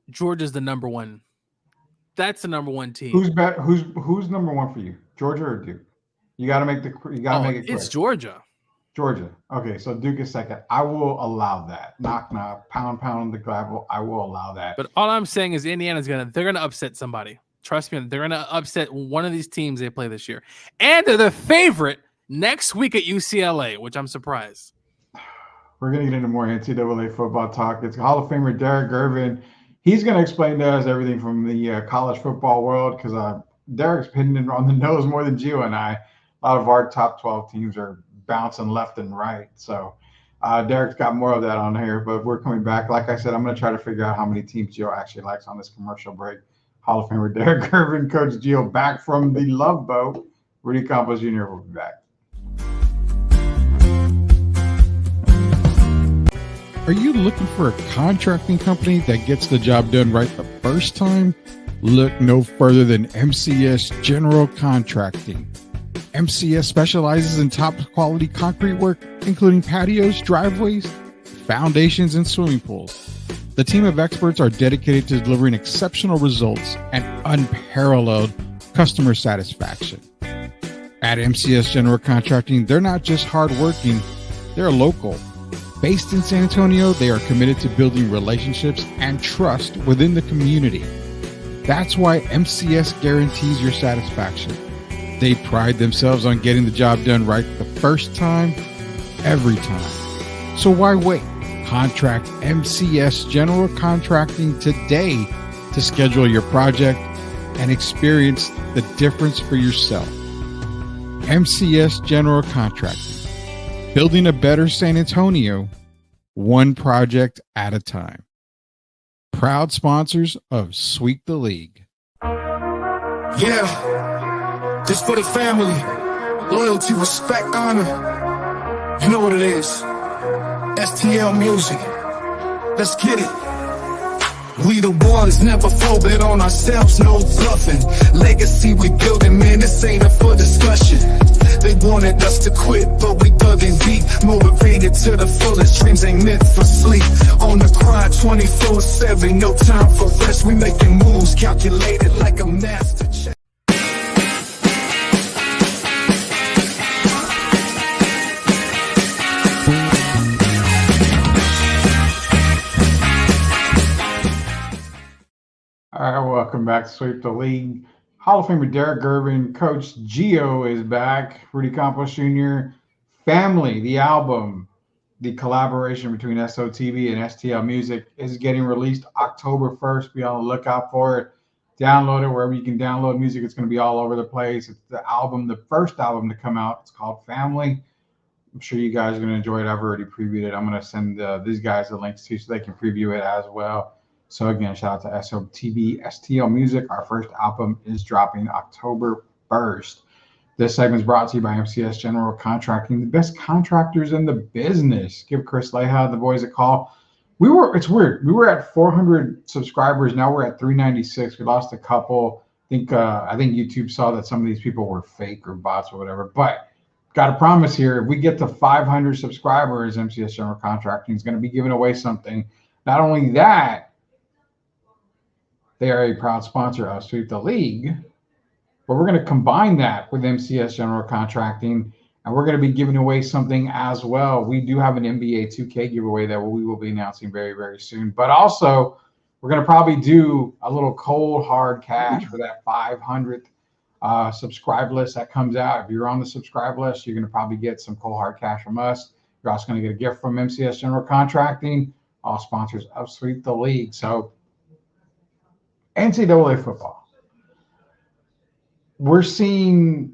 I: Georgia's the number one. That's the number one team.
H: Who's number one for you, Georgia or Duke? You got to make it quick.
I: It's Georgia.
H: Georgia. Okay, so Duke is second. I will allow that. Knock, pound on the gravel. I will allow that.
I: But all I'm saying is Indiana's they're gonna upset somebody. Trust me, they're gonna upset one of these teams they play this year, and they're the favorite next week at UCLA, which I'm surprised.
H: We're gonna get into more NCAA football talk. It's Hall of Famer Derek Gervin. He's going to explain to us everything from the college football world, because Derek's hitting it on the nose more than Gio and I. A lot of our top 12 teams are bouncing left and right. So Derek's got more of that on here, but we're coming back. Like I said, I'm going to try to figure out how many teams Gio actually likes on this commercial break. Hall of Famer Derek Gervin, Coach Gio, back from the Love Boat. Rudy Campos Jr. will be back.
K: Are you looking for a contracting company that gets the job done right the first time? Look no further than MCS General Contracting. MCS specializes in top quality concrete work, including patios, driveways, foundations, and swimming pools. The team of experts are dedicated to delivering exceptional results and unparalleled customer satisfaction. At MCS General Contracting, they're not just hardworking, they're local. Based in San Antonio, they are committed to building relationships and trust within the community. That's why MCS guarantees your satisfaction. They pride themselves on getting the job done right the first time, every time. So why wait? Contract MCS General Contracting today to schedule your project and experience the difference for yourself. MCS General Contracting. Building a better San Antonio, one project at a time. Proud sponsors of Sweep the League.
D: Yeah, this for the family. Loyalty, respect, honor. You know what it is. STL music. Let's get it. We the ones, never folded on ourselves, no bluffing. Legacy we building, man, this ain't up for discussion. They wanted us to quit, but we dug in deep. Motivated to the fullest, dreams ain't meant for sleep. On the grind 24/7, no time for rest. We making moves, calculated like a master check.
H: All right, welcome back to Sweep the League. Hall of Famer Derek Gervin, Coach Gio is back. Rudy Campos Jr., Family, the album, the collaboration between SOTV and STL Music is getting released October 1st. Be on the lookout for it. Download it wherever you can download music. It's going to be all over the place. It's the album, the first album to come out. It's called Family. I'm sure you guys are going to enjoy it. I've already previewed it. I'm going to send these guys the links too so they can preview it as well. So again, shout out to SOTV, STL Music. Our first album is dropping October 1st. This segment is brought to you by MCS General Contracting, the best contractors in the business. Give Chris Leha, the boys, a call. It's weird. We were at 400 subscribers. Now we're at 396. We lost a couple. I think YouTube saw that some of these people were fake or bots or whatever. But got a promise here. If we get to 500 subscribers, MCS General Contracting is going to be giving away something. Not only that, they are a proud sponsor of Sweep the League, but we're going to combine that with MCS General Contracting, and we're going to be giving away something as well. We do have an NBA 2K giveaway that we will be announcing very, very soon. But also, we're going to probably do a little cold, hard cash for that 500th subscribe list that comes out. If you're on the subscribe list, you're going to probably get some cold, hard cash from us. You're also going to get a gift from MCS General Contracting, all sponsors of Sweep the League. So, NCAA football. We're seeing,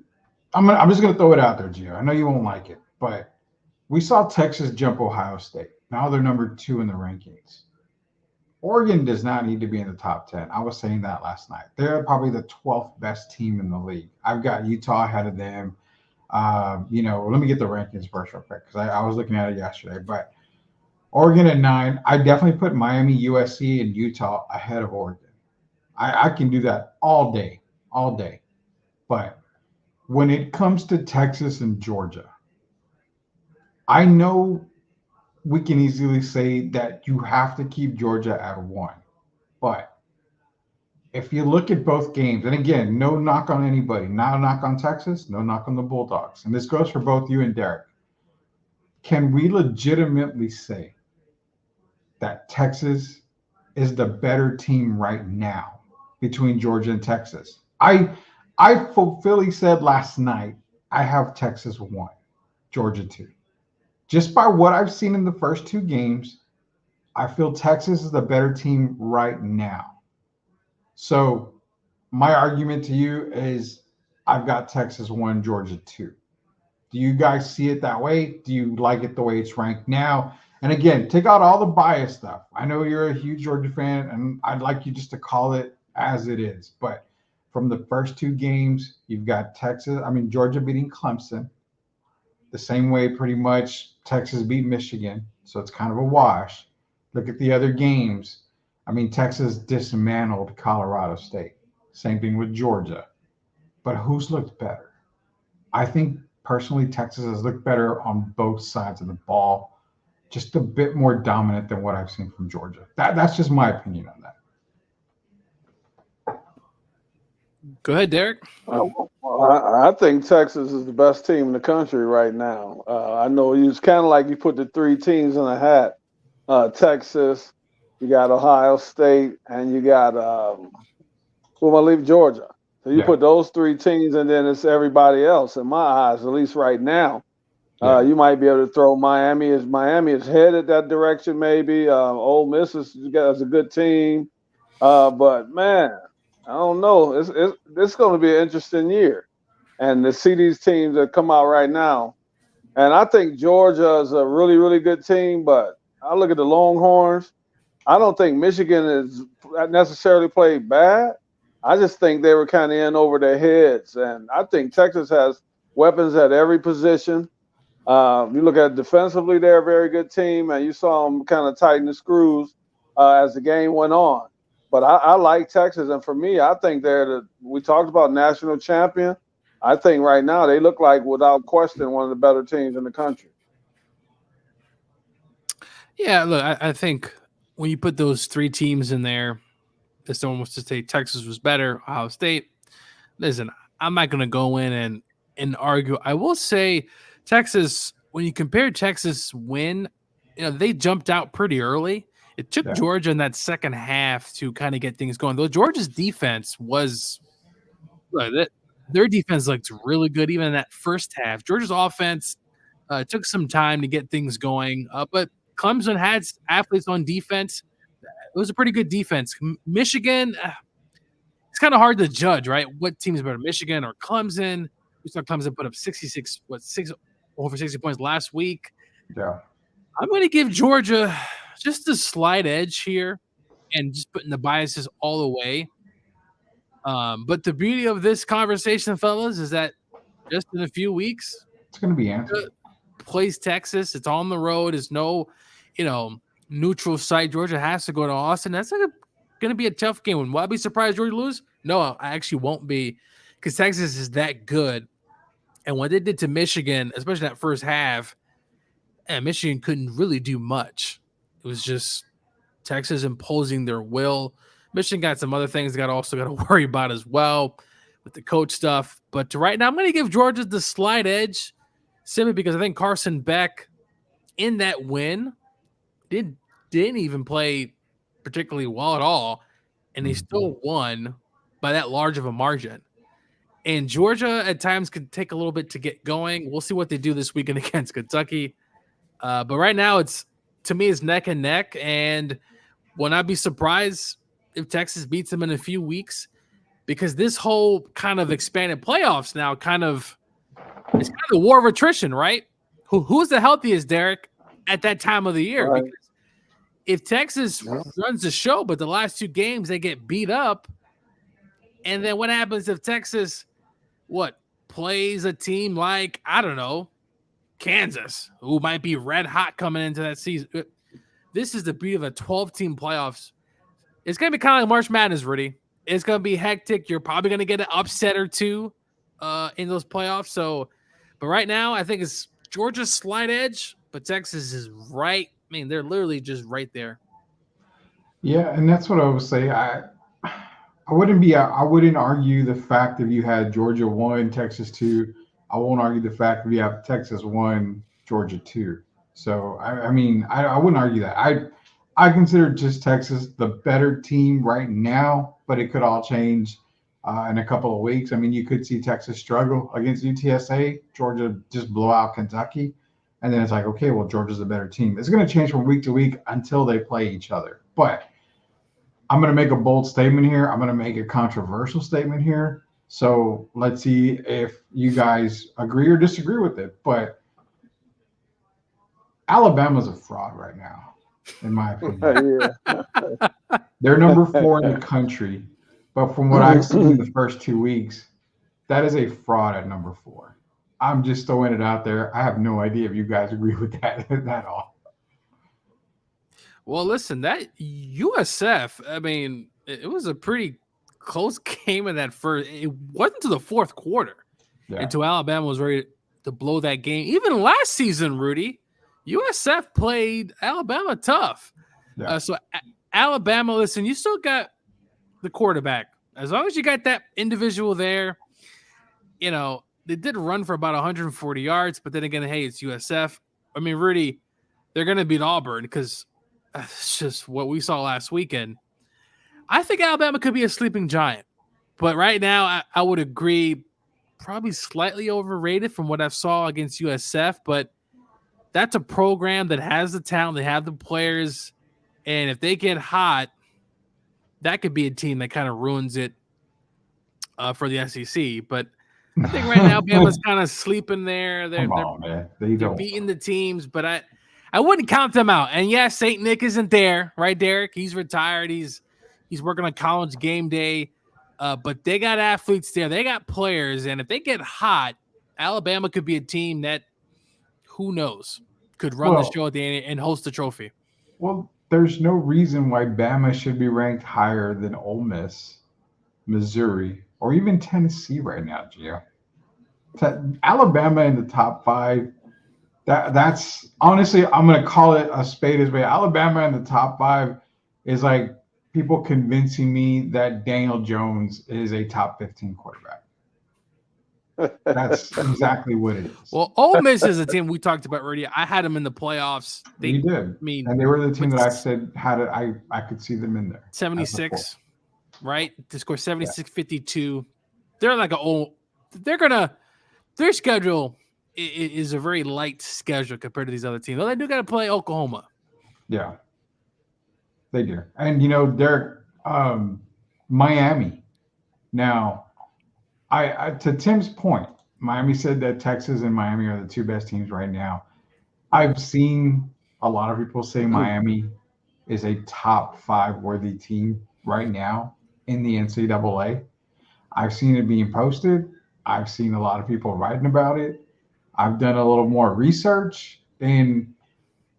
H: I'm just going to throw it out there, Gio. I know you won't like it, but we saw Texas jump Ohio State. Now they're number 2 in the rankings. Oregon does not need to be in the top 10. I was saying that last night. They're probably the 12th best team in the league. I've got Utah ahead of them. Let me get the rankings first real quick because I was looking at it yesterday. But Oregon at 9. I definitely put Miami, USC, and Utah ahead of Oregon. I can do that all day. But when it comes to Texas and Georgia, I know we can easily say that you have to keep Georgia at 1. But if you look at both games, and again, no knock on anybody, not a knock on Texas, no knock on the Bulldogs. And this goes for both you and Derek. Can we legitimately say that Texas is the better team right now between Georgia and Texas? I fully said last night, I have Texas 1, Georgia 2. Just by what I've seen in the first 2 games, I feel Texas is the better team right now. So my argument to you is I've got Texas 1, Georgia 2. Do you guys see it that way? Do you like it the way it's ranked now? And again, take out all the bias stuff. I know you're a huge Georgia fan, and I'd like you just to call it as it is. But from the first 2 games, you've got Georgia beating Clemson. The same way pretty much Texas beat Michigan. So it's kind of a wash. Look at the other games. Texas dismantled Colorado State. Same thing with Georgia. But who's looked better? I think personally Texas has looked better on both sides of the ball. Just a bit more dominant than what I've seen from Georgia. That's just my opinion on that.
I: Go ahead, Derek.
J: I think Texas is the best team in the country right now. I know it's kind of like you put the 3 teams in a hat. Texas, you got Ohio State, and you got Georgia. So you put those 3 teams, and then it's everybody else. In my eyes, at least right now, you might be able to throw Miami. Miami is headed that direction, maybe. Ole Miss is a good team, but man, I don't know. It's going to be an interesting year, and to see these teams that come out right now, and I think Georgia is a really, really good team. But I look at the Longhorns. I don't think Michigan is necessarily played bad, I just think they were kind of in over their heads. And I think Texas has weapons at every position. You look at defensively, they're a very good team, and you saw them kind of tighten the screws as the game went on. But I like Texas, and for me, I think we talked about national champion. I think right now they look like, without question, one of the better teams in the country.
I: Yeah, look, I think when you put those three teams in there, if someone was to say Texas was better, Ohio State, listen, I'm not going to go in and argue. I will say Texas, when you compare Texas win, they jumped out pretty early. It took Georgia in that second half to kind of get things going. Though Georgia's defense was their defense looked really good even in that first half. Georgia's offense took some time to get things going, but Clemson had athletes on defense. It was a pretty good defense. Michigan, it's kind of hard to judge, right? What team is better, Michigan or Clemson? We saw Clemson put up over 60 points last week.
H: Yeah.
I: I'm going to give Georgia just a slight edge here and just putting the biases all away. But the beauty of this conversation, fellas, is that just in a few weeks,
H: it's going to be answered.
I: Plays Texas. It's on the road. It's no, neutral site. Georgia has to go to Austin. That's going to be a tough game. Will I be surprised Georgia lose? No, I actually won't be, because Texas is that good. And what they did to Michigan, especially that first half, and Michigan couldn't really do much. It was just Texas imposing their will. Michigan got some other things they also got to worry about as well with the coach stuff. But right now, I'm going to give Georgia the slight edge, simply because I think Carson Beck, in that win, didn't even play particularly well at all, and they still won by that large of a margin. And Georgia at times could take a little bit to get going. We'll see what they do this weekend against Kentucky. But right now, to me, it's neck and neck, and will not be surprised if Texas beats them in a few weeks, because this whole kind of expanded playoffs now it's kind of the war of attrition, right? Who's the healthiest, Derek, at that time of the year?
J: Right.
I: Because if Texas runs the show, but the last two games they get beat up, and then what happens if Texas plays a team like, I don't know, Kansas, who might be red hot coming into that season? This is the beauty of a 12-team playoffs. It's going to be kind of like March Madness, Rudy. It's going to be hectic. You're probably going to get an upset or two in those playoffs. But right now, I think it's Georgia's slight edge, but Texas is right. I mean, they're literally just right there.
H: Yeah, and that's what I would say. I wouldn't argue the fact that you had Georgia 1, Texas 2. I won't argue the fact that you have Texas 1, Georgia 2. So I wouldn't argue that. I consider just Texas the better team right now, but it could all change in a couple of weeks. I mean, you could see Texas struggle against UTSA, Georgia just blow out Kentucky, and then it's like, okay, well, Georgia's the better team. It's going to change from week to week until they play each other. But I'm going to make a bold statement here. I'm going to make a controversial statement here. So let's see if you guys agree or disagree with it. But Alabama's a fraud right now, in my opinion. They're number 4 in the country. But from what I've seen in the first 2 weeks, that is a fraud at number 4. I'm just throwing it out there. I have no idea if you guys agree with that at all.
I: Well, listen, that USF, I mean, it was a pretty close game in that first. It wasn't to the fourth quarter until Alabama was ready to blow that game. Even last season, Rudy, USF played Alabama tough.
H: Yeah.
I: So Alabama, listen, you still got the quarterback. As long as you got that individual there, they did run for about 140 yards, but then again, hey, it's USF. I mean, Rudy, they're going to beat Auburn because it's just what we saw last weekend. I think Alabama could be a sleeping giant, but right now I would agree, probably slightly overrated from what I saw against USF, but that's a program that has the talent, they have the players, and if they get hot, that could be a team that kind of ruins it for the SEC. But I think right now Bama's kind of sleeping there. They're beating the teams, but I wouldn't count them out. And yes, St. Nick isn't there, right, Derek? He's retired. He's working on College game day. but they got athletes there. They got players, and if they get hot, Alabama could be a team that, who knows, could run the show at the end and host the trophy.
H: Well, there's no reason why Bama should be ranked higher than Ole Miss, Missouri, or even Tennessee right now, Gio. Alabama in the top 5. That's honestly, I'm gonna call it a spade as way. Alabama in the top 5 is like people convincing me that Daniel Jones is a top 15 quarterback. That's exactly what it is.
I: Well, Ole Miss is a team we talked about already. I had them in the playoffs.
H: You did.
I: I mean,
H: and they were the team that I said had it. I could see them in there.
I: 76, right? To score 76, 52. They're like their schedule is a very light schedule compared to these other teams. Though they do got to play Oklahoma.
H: Yeah, they do. And Derek, Miami. Now, I to Tim's point, Miami said that Texas and Miami are the 2 best teams right now. I've seen a lot of people say Miami is a top 5 worthy team right now in the NCAA. I've seen it being posted. I've seen a lot of people writing about it. I've done a little more research, and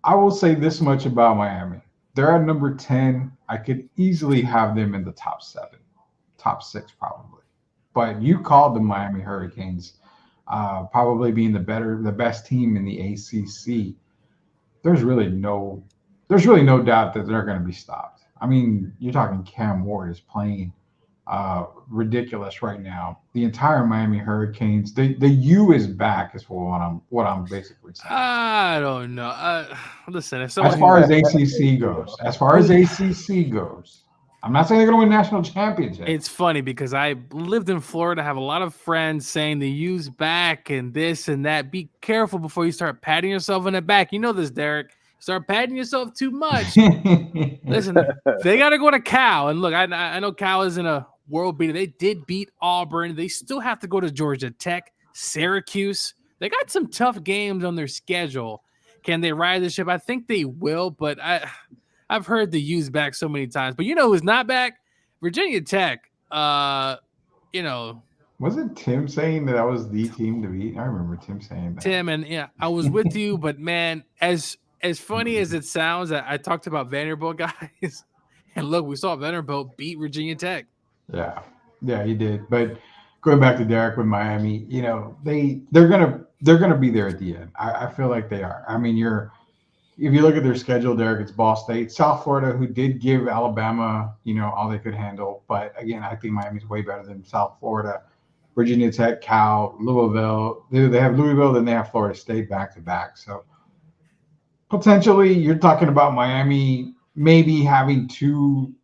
H: I will say this much about Miami. They're at number 10. I could easily have them in the top 7, top 6 probably. But you called the Miami Hurricanes probably being the best team in the ACC. There's really no doubt that they're going to be stopped. I mean, you're talking Cam Ward is playing ridiculous right now. The entire Miami Hurricanes, the U is back is what I'm basically saying.
I: I don't know. Listen,
H: as far as ACC goes, I'm not saying they're going to win national championship.
I: It's funny because I lived in Florida, have a lot of friends saying the U's back and this and that. Be careful before you start patting yourself on the back. You know this, Derek. Start patting yourself too much. Listen, they got to go to Cal. And look, I know Cal isn't a world beater. They did beat Auburn. They still have to go to Georgia Tech, Syracuse. They got some tough games on their schedule. Can they ride the ship? I think they will, but I've heard the U's back so many times. But you know who's not back? Virginia Tech. Wasn't
H: Tim saying that was the team to beat? I remember Tim saying that.
I: Tim, and yeah, I was with you, but man, as funny as it sounds, I talked about Vanderbilt guys, and look, we saw Vanderbilt beat Virginia Tech.
H: Yeah, he did. But going back to Derek with Miami, they're gonna be there at the end. I feel like they are. I mean, if you look at their schedule, Derek, it's Ball State, South Florida, who did give Alabama, all they could handle. But again, I think Miami's way better than South Florida. Virginia Tech, Cal, Louisville. They have Louisville, then they have Florida State back to back. So potentially, you're talking about Miami maybe having two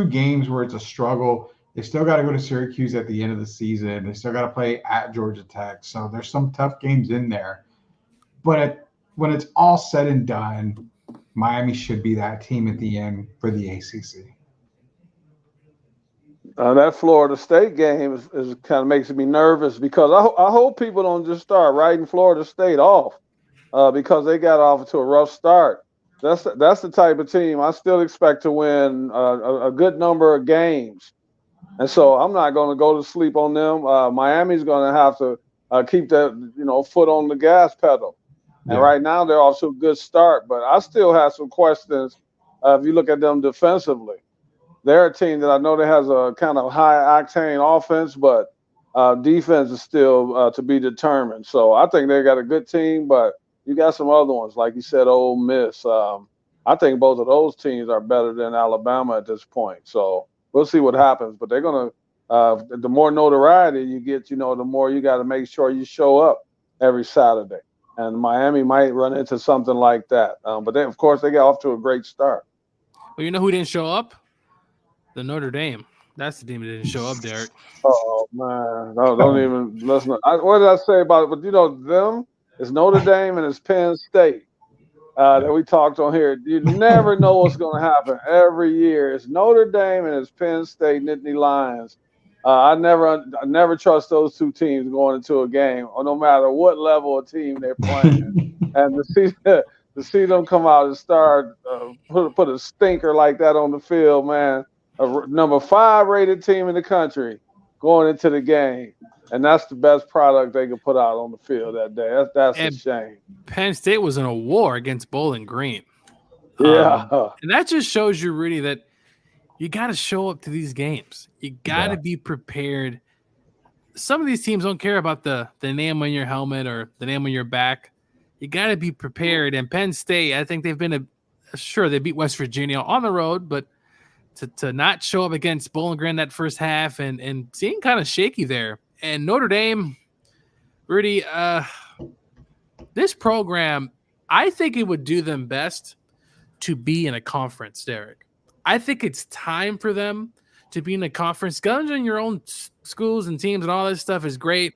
H: games where it's a struggle. They still got to go to Syracuse at the end of the season. They still got to play at Georgia Tech. So there's some tough games in there. But when it's all said and done, Miami should be that team at the end for the ACC.
J: That Florida State game is kind of makes me nervous because I hope people don't just start writing Florida State off because they got off to a rough start. That's the type of team I still expect to win a good number of games, and so I'm not going to go to sleep on them. Miami's going to have to keep that foot on the gas pedal. And right now they're off to a good start, but I still have some questions. If you look at them defensively, they're a team that I know that has a kind of high octane offense, but defense is still to be determined. So I think they got a good team, but you got some other ones, like you said, Ole Miss. I think both of those teams are better than Alabama at this point. So we'll see what happens. But they're going to the more notoriety you get, the more you got to make sure you show up every Saturday. And Miami might run into something like that. But they, of course, they got off to a great start.
I: Well, you know who didn't show up? The Notre Dame. That's the team that didn't show up, Derek.
J: Oh, man. No, don't even listen. What did I say about it? But, them, it's Notre Dame and it's Penn State that we talked on here. You never know what's going to happen every year. It's Notre Dame and it's Penn State Nittany Lions. I never trust those two teams going into a game, or no matter what level of team they're playing. And to see them come out and start put a stinker like that on the field, man, number 5 rated team in the country going into the game, and that's the best product they could put out on the field that day. That's a shame.
I: Penn State was in a war against Bowling Green.
J: Yeah.
I: And that just shows you, Rudy, that you got to show up to these games. You got to be prepared. Some of these teams don't care about the name on your helmet or the name on your back. You got to be prepared. And Penn State, I think they've been sure they beat West Virginia on the road, but to not show up against Bowling Green that first half and seeing kind of shaky there. And Notre Dame, Rudy, this program, I think it would do them best to be in a conference, Derek. I think it's time for them to be in a conference. Guns in your own schools and teams and all this stuff is great.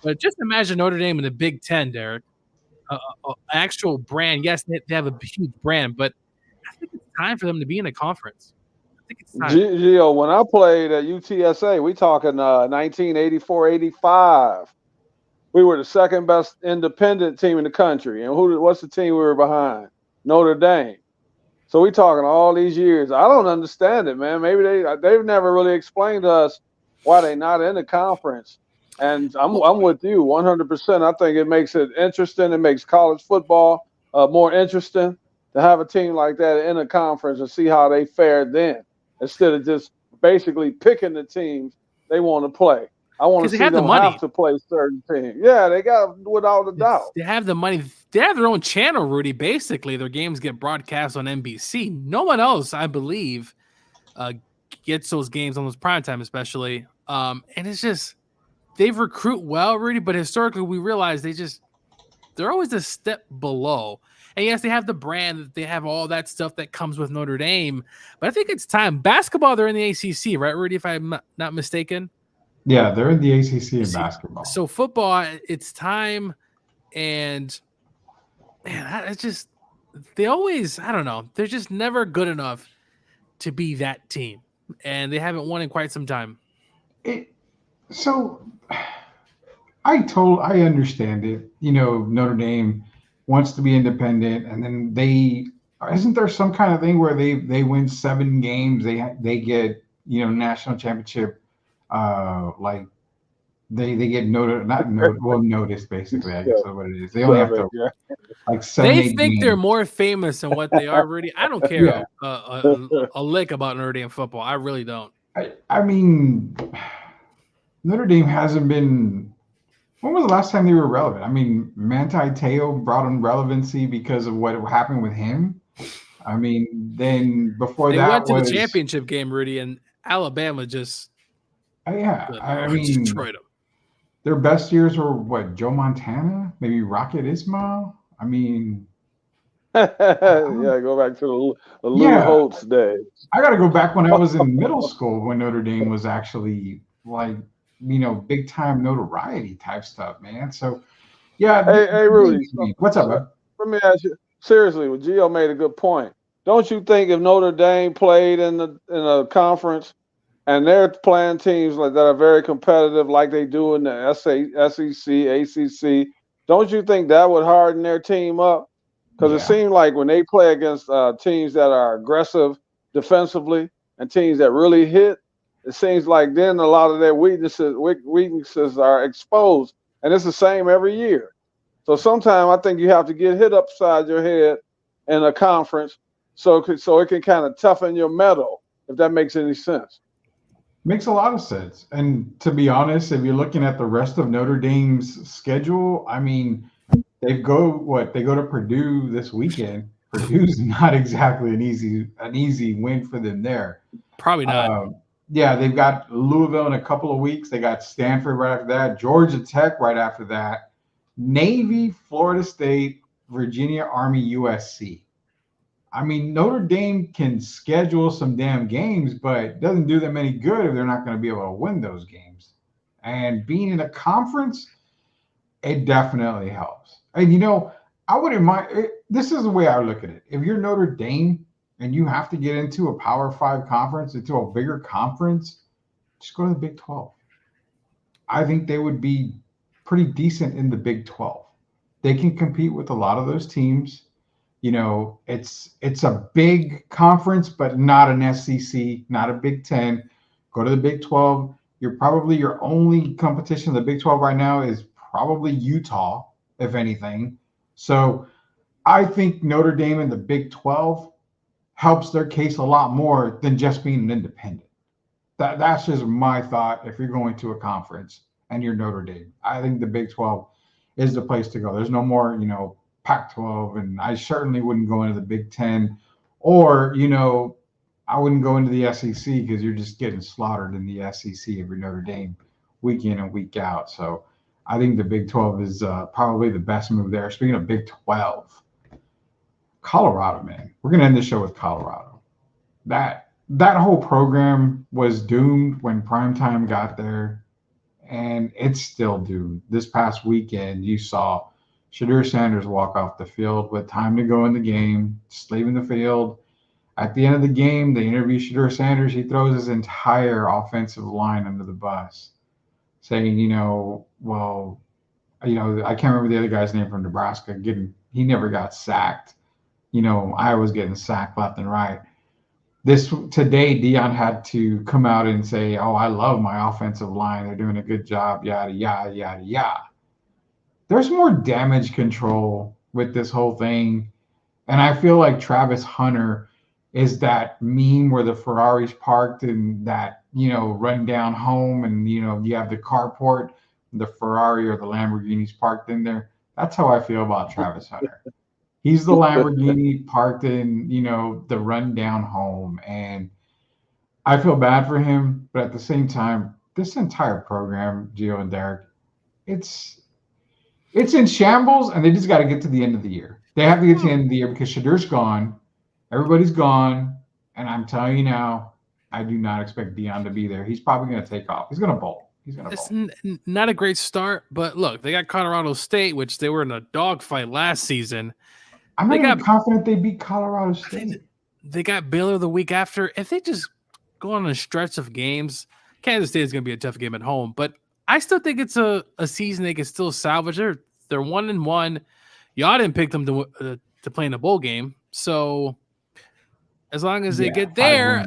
I: But just imagine Notre Dame in the Big Ten, Derek. An actual brand. Yes, they have a huge brand, but I think it's time for them to be in a conference. I think it's time.
J: Gio, when I played at UTSA, we talking 1984-85. We were the second best independent team in the country. And what's the team we were behind? Notre Dame. So we talking all these years. I don't understand it, man. Maybe they've never really explained to us why they're not in the conference. And I'm with you 100%. I think it makes it interesting. It makes college football more interesting to have a team like that in a conference and see how they fare then, instead of just basically picking the teams they want to play. I want to see them have to play certain teams. Yeah, they got, without a doubt.
I: They have the money. They have their own channel, Rudy. Basically, their games get broadcast on NBC. No one else, I believe, gets those games on those primetime, especially. And it's just, they recruit well, Rudy, but historically we realize they're always a step below. And yes, they have the brand, they have all that stuff that comes with Notre Dame. But I think it's time. Basketball, they're in the ACC, right, Rudy, if I'm not mistaken?
H: Yeah, they're in the ACC in basketball.
I: So football, it's time. And, man, it's just, they always, I don't know, they're just never good enough to be that team. And they haven't won in quite some time.
H: So I understand it. You know, Notre Dame wants to be independent, and then isn't there some kind of thing where they win 7 games, they get, you know, national championship, like they get noticed basically. I guess that's what it is. They only have to like 7.
I: They think games. They're more famous than what they are, Rudy. I don't care a lick about Notre Dame football. I really don't.
H: I mean, Notre Dame hasn't been. When was the last time they were relevant? I mean, Manti Te'o brought in relevancy because of what happened with him. I mean, then before
I: they
H: that
I: went to the championship game, Rudy, and Alabama just destroyed them.
H: Their best years were what? Joe Montana, maybe Rocket Ismail. I mean,
J: go back to the Lou Holtz days.
H: I got to go back when I was in middle school when Notre Dame was actually like, you know, big time notoriety type stuff, man. So, yeah.
J: Hey, Rudy,
H: what's up, bud?
J: Let me ask you seriously. Gio made a good point. Don't you think if Notre Dame played in a conference and they're playing teams like that are very competitive, like they do in the SEC, ACC, don't you think that would harden their team up? Because it seemed like when they play against teams that are aggressive defensively and teams that really hit, it seems like then a lot of their weaknesses are exposed, and it's the same every year. So sometimes I think you have to get hit upside your head in a conference so it can kind of toughen your metal, if that makes any sense.
H: Makes a lot of sense. And to be honest, if you're looking at the rest of Notre Dame's schedule, I mean, they go to Purdue this weekend. Purdue's not exactly an easy win for them there.
I: Probably not.
H: Yeah, they've got Louisville in a couple of weeks. They got Stanford right after that, Georgia Tech right after that, Navy, Florida State, Virginia, Army, USC. I mean, Notre Dame can schedule some damn games, but it doesn't do them any good if they're not going to be able to win those games. And being in a conference, it definitely helps. And, you know, I wouldn't mind. This is the way I look at it. If you're Notre Dame and you have to get into a Power 5 conference, into a bigger conference, just go to the Big 12. I think they would be pretty decent in the Big 12. They can compete with a lot of those teams. It's a big conference, but not an SEC, not a Big Ten. Go to the Big 12. Your only competition in the Big 12 right now is probably Utah, if anything. So I think Notre Dame in the Big 12 helps their case a lot more than just being an independent. That's just my thought. If you're going to a conference and you're Notre Dame, I think the Big 12 is the place to go. There's no more, Pac-12, and I certainly wouldn't go into the Big 10, or I wouldn't go into the SEC because you're just getting slaughtered in the SEC if you're Notre Dame week in and week out. So I think the Big 12 is probably the best move there. Speaking of Big 12, Colorado, man, we're gonna end the show with Colorado. That whole program was doomed when primetime got there, and it's still doomed. This past weekend, you saw Shedeur Sanders walk off the field with time to go in the game, just leaving the field. At the end of the game, they interview Shedeur Sanders. He throws his entire offensive line under the bus, saying, I can't remember the other guy's name from Nebraska. He never got sacked. Iowa's getting sacked left and right. Today, Deion had to come out and say, "Oh, I love my offensive line. They're doing a good job, yada, yada, yada, yada." There's more damage control with this whole thing. And I feel like Travis Hunter is that meme where the Ferrari's parked in that, rundown home, and, you have the carport, the Ferrari or the Lamborghini's parked in there. That's how I feel about Travis Hunter. He's the Lamborghini parked in, the rundown home. And I feel bad for him. But at the same time, this entire program, Gio and Derek, it's in shambles, and they just got to get to the end of the year. They have to get to the end of the year because Shadeur's gone. Everybody's gone. And I'm telling you now, I do not expect Deion to be there. He's probably going to take off. He's going to bowl.
I: It's not a great start, but look, they got Colorado State, which they were in a dogfight last season.
H: I'm not even confident they beat Colorado State.
I: They got Baylor the week after. If they just go on a stretch of games, Kansas State is going to be a tough game at home, but I still think it's a season they can still salvage. They're 1-1. Y'all didn't pick them to play in a bowl game, so as long as they get there,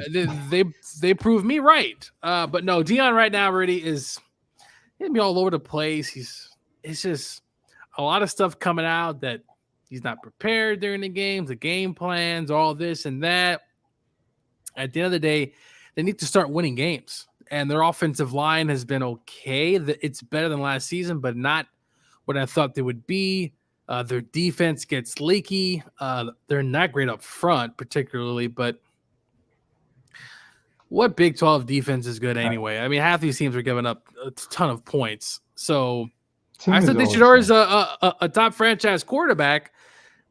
I: they prove me right. But no, Deion right now already is hitting me all over the place. It's just a lot of stuff coming out that he's not prepared during the games, the game plans, all this and that. At the end of the day, they need to start winning games. And their offensive line has been okay. It's better than last season, but not what I thought they would be. Their defense gets leaky. They're not great up front, particularly, but what Big 12 defense is good anyway? I mean, half these teams are giving up a ton of points. So I said Shedeur is a top franchise quarterback,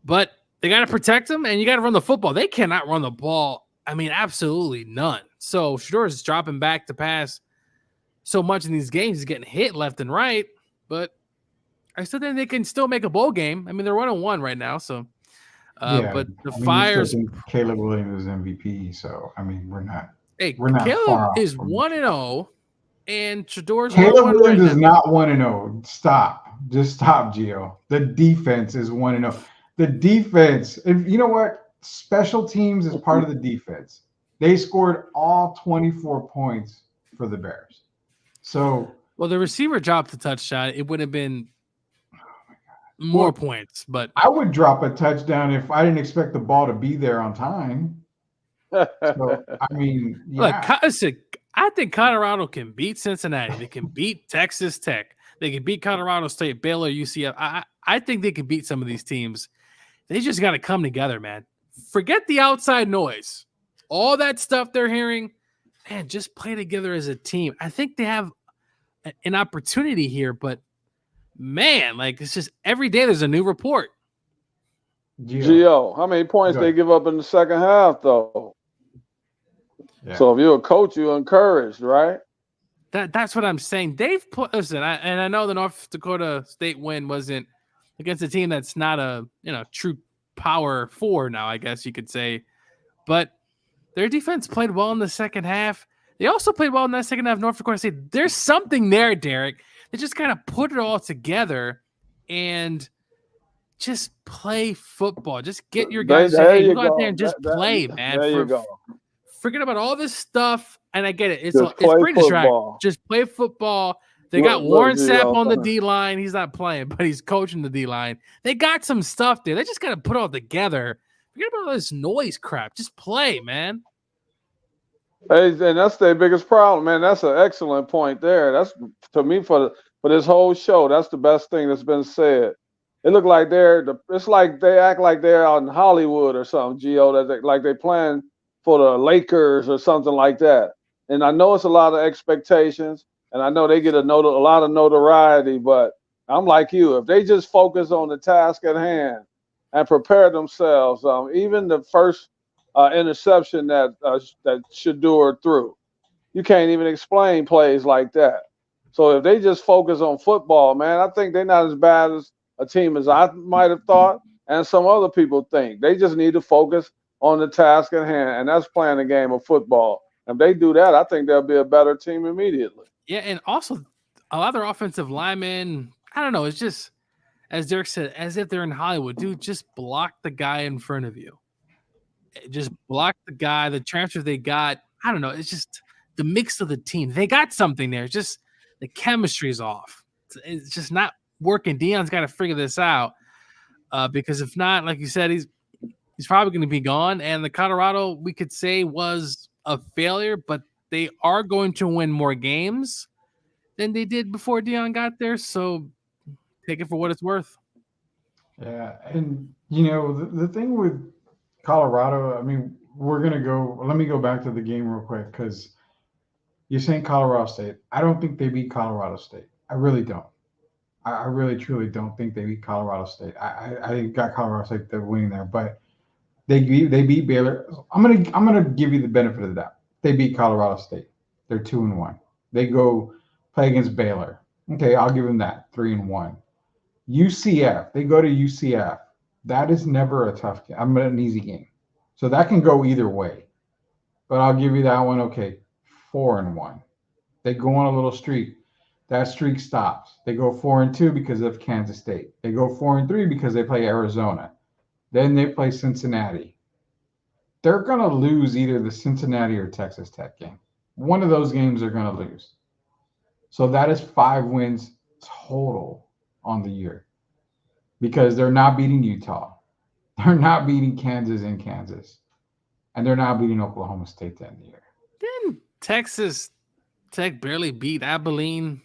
I: but they got to protect him, and you got to run the football. They cannot run the ball. I mean, absolutely none. So Shedeur is dropping back to pass so much in these games. He's getting hit left and right, but I still think they can still make a bowl game. I mean, they're 1-1 right now, so. But the Fires.
H: Caleb Williams is MVP, so I mean, we're not.
I: Hey,
H: Caleb
I: is 1-0, and Shedeur's
H: Caleb Williams is not 1-0. Stop. Just stop, Gio. The defense is 1-0. The defense, you know what? Special teams is part of the defense. They scored all 24 points for the Bears. So.
I: Well, the receiver dropped the touchdown. It would have been more points, but
H: I would drop a touchdown if I didn't expect the ball to be there on time. So, I mean, yeah.
I: Look, I think Colorado can beat Cincinnati. They can beat Texas Tech. They can beat Colorado State, Baylor, UCF. I think they can beat some of these teams. They just got to come together, man. Forget the outside noise. All that stuff they're hearing, man, just play together as a team. I think they have an opportunity here, but man, like it's just every day there's a new report.
J: Gio, how many points they give up in the second half, though? Yeah. So if you're a coach, you're encouraged, right?
I: That's what I'm saying. They've put listen, I know the North Dakota State win wasn't against a team that's not a true power four now, I guess you could say, but their defense played well in the second half. They also played well in that second half. North Dakota State. There's something there, Derek. They just kind of put it all together, and just play football. Just get your
J: There
I: guys to say, hey,
J: you
I: go out there
J: go.
I: and just play, man.
J: There you go.
I: Forget about all this stuff. And I get it. It's
J: Just play
I: pretty distracting.
J: football.
I: Just play football. They got Warren Sapp on the D line. He's not playing, but he's coaching the D line. They got some stuff there. They just got to put it all together. Forget about all this noise crap. Just play, man.
J: Hey, and that's their biggest problem, man. That's an excellent point there. That's, to me, for this whole show, that's the best thing that's been said. It look like it's like they act like they're out in Hollywood or something, Gio, like they playing for the Lakers or something like that. And I know it's a lot of expectations, and I know they get a lot of notoriety, but I'm like you. If they just focus on the task at hand and prepare themselves, even the first interception that Shedeur threw, you can't even explain plays like that. So if they just focus on football, man, I think they're not as bad as a team as I might have thought and some other people think. They just need to focus on the task at hand, and that's playing a game of football. If they do that, I think they'll be a better team immediately.
I: Yeah, and also a lot of their offensive linemen, I don't know, it's just, as Derek said, as if they're in Hollywood. Dude, just block the guy in front of you. Just block the guy, the transfer they got. I don't know. It's just the mix of the team. They got something there. It's just the chemistry's off. It's just not working. Deion's got to figure this out because if not, like you said, he's probably going to be gone. And the Colorado, we could say, was a failure, but they are going to win more games than they did before Deion got there. So take it for what it's worth.
H: Yeah, and the thing with Colorado, I mean, let me go back to the game real quick because you're saying Colorado State. I don't think they beat Colorado State. I really don't. I really, truly don't think they beat Colorado State. I got Colorado State they're winning there, but they beat Baylor. I'm gonna give you the benefit of the doubt. They beat Colorado State. They're 2-1. They go play against Baylor. Okay, I'll give them that, 3-1. UCF. They go to UCF. That is never a tough game. An easy game. So that can go either way. But I'll give you that one. Okay, 4-1. They go on a little streak. That streak stops. They go 4-2 because of Kansas State. They go 4-3 because they play Arizona. Then they play Cincinnati. They're going to lose either the Cincinnati or Texas Tech game. One of those games they're going to lose. So that is 5 wins total on the year because they're not beating Utah. They're not beating Kansas in Kansas. And they're not beating Oklahoma State to end the year.
I: Didn't Texas Tech barely beat Abilene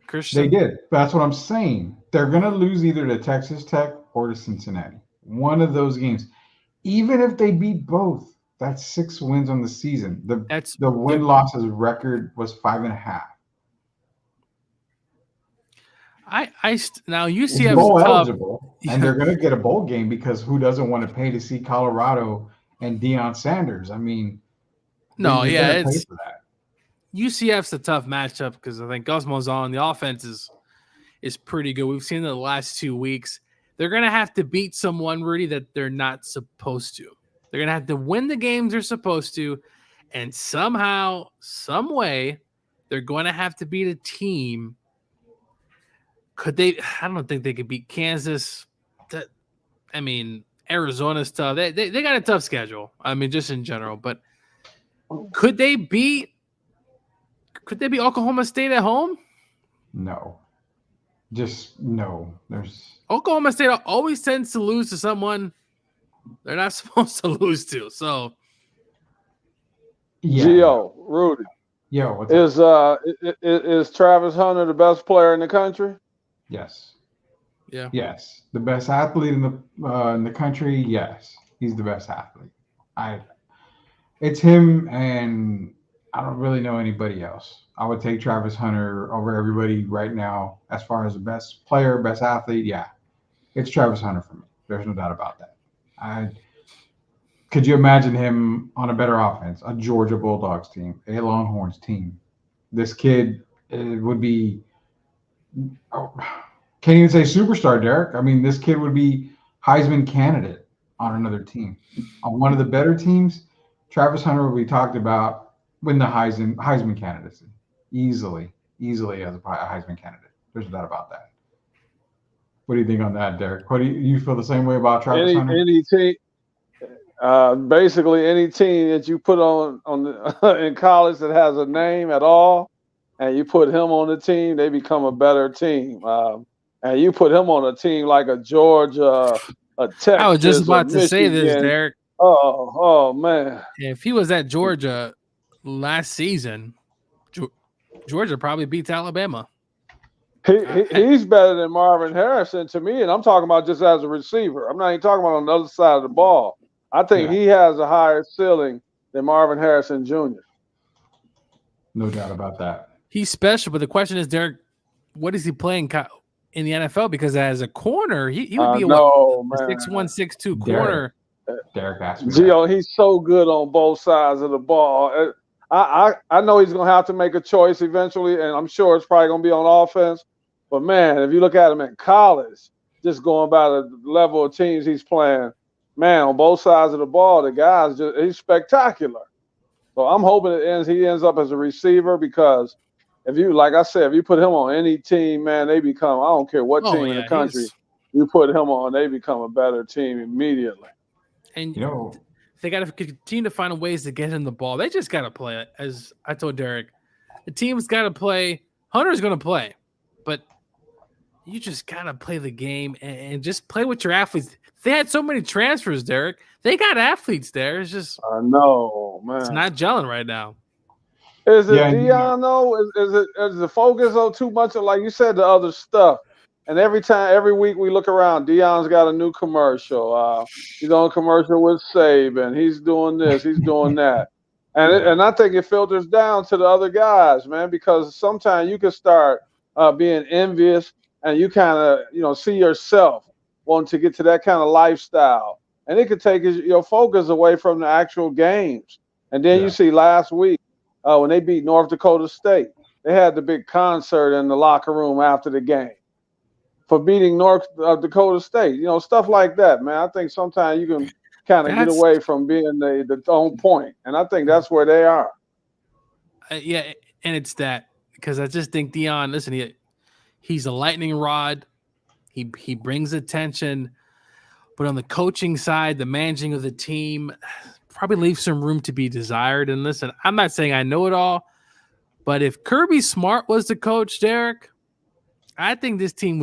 I: Christian?
H: They did. That's what I'm saying. They're going to lose either to Texas Tech or to Cincinnati. One of those games. Even if they beat both, that's 6 wins on the season. The win-losses record was 5.5.
I: Now UCF is
H: bowl
I: tough.
H: eligible, and they're going to get a bowl game because who doesn't want to pay to see Colorado and Deion Sanders? I mean,
I: it's for that. UCF's a tough matchup because I think Gus Malzahn, the offense is pretty good. We've seen it the last 2 weeks. They're going to have to beat someone, Rudy, that they're not supposed to. They're going to have to win the games they're supposed to, and somehow, some way, they're going to have to beat a team. Could they? I don't think they could beat Kansas. Arizona's tough. They got a tough schedule. I mean, just in general. But could they beat Oklahoma State at home?
H: No. Just no.
I: Oklahoma State always tends to lose to someone they're not supposed to lose to. So,
J: yeah. Gio, Rudy.
H: Yo,
J: is Travis Hunter the best player in the country?
H: Yes.
I: Yeah.
H: Yes. The best athlete in the country. Yes, he's the best athlete. It's him, and I don't really know anybody else. I would take Travis Hunter over everybody right now as far as the best player, best athlete. Yeah, it's Travis Hunter for me. There's no doubt about that. Could you imagine him on a better offense, a Georgia Bulldogs team, a Longhorns team? This kid would be. Can't even say superstar, Derek. I mean, this kid would be Heisman candidate on another team. On one of the better teams, Travis Hunter will be talked about win the Heisman candidacy easily as a Heisman candidate. There's no doubt about that. What do you think on that, Derek? What do you feel the same way about Travis Hunter?
J: Any team, basically any team that you put on in college that has a name at all, and you put him on the team, they become a better team. And you put him on a team like a Georgia, a Texas,
I: I was just about to say this,
J: Michigan.
I: Derek.
J: Oh man!
I: If he was at Georgia last season, Georgia probably beats Alabama.
J: He's better than Marvin Harrison to me, and I'm talking about just as a receiver. I'm not even talking about on the other side of the ball. I think he has a higher ceiling than Marvin Harrison Jr.
H: No doubt about that.
I: He's special, but the question is, Derek, what is he playing in the NFL? Because as a corner, he would be a 6'1", 6'2" corner.
H: Derek asked me
J: Gio, he's so good on both sides of the ball. I know he's going to have to make a choice eventually, and I'm sure it's probably going to be on offense. But, man, if you look at him in college, just going by the level of teams he's playing, man, on both sides of the ball, the guy's he's spectacular. So I'm hoping he ends up as a receiver because if you, like I said, if you put him on any team, man, they become, I don't care what team in the country you put him on, they become a better team immediately.
I: And they got to continue to find ways to get him the ball. They just got to play it. As I told Derek, the team's got to play. Hunter's going to play, but you just got to play the game and just play with your athletes. They had so many transfers, Derek. They got athletes there. It's just
J: I know, man.
I: It's not gelling right now.
J: Is it Deion though? Is the focus on too much of, like you said, the other stuff? And every week we look around, Deion's got a new commercial. He's on a commercial with Saban. He's doing this. He's doing that. And I think it filters down to the other guys, man, because sometimes you can start being envious and you kind of, see yourself wanting to get to that kind of lifestyle. And it could take your focus away from the actual games. And then you see last week when they beat North Dakota State, they had the big concert in the locker room after the game for beating North Dakota State, stuff like that, man. I think sometimes you can kind of get away from being the on point, and I think that's where they are.
I: And it's that because I just think Deion, listen, he's a lightning rod. He brings attention, but on the coaching side, the managing of the team probably leaves some room to be desired. And listen, I'm not saying I know it all, but if Kirby Smart was the coach, Derek, I think this team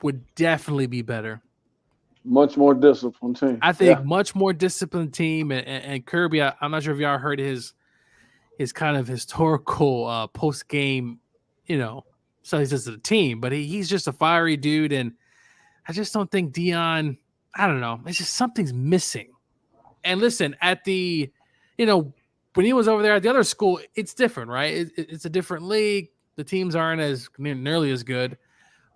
I: would definitely be better.
J: Much more disciplined team.
I: I think much more disciplined team. And Kirby, I'm not sure if y'all heard his kind of historical post-game, so he's just a team, but he's just a fiery dude. And I just don't think Deion, I don't know. It's just something's missing. And listen, at the, when he was over there at the other school, it's different, right? It's a different league. The teams aren't nearly as good.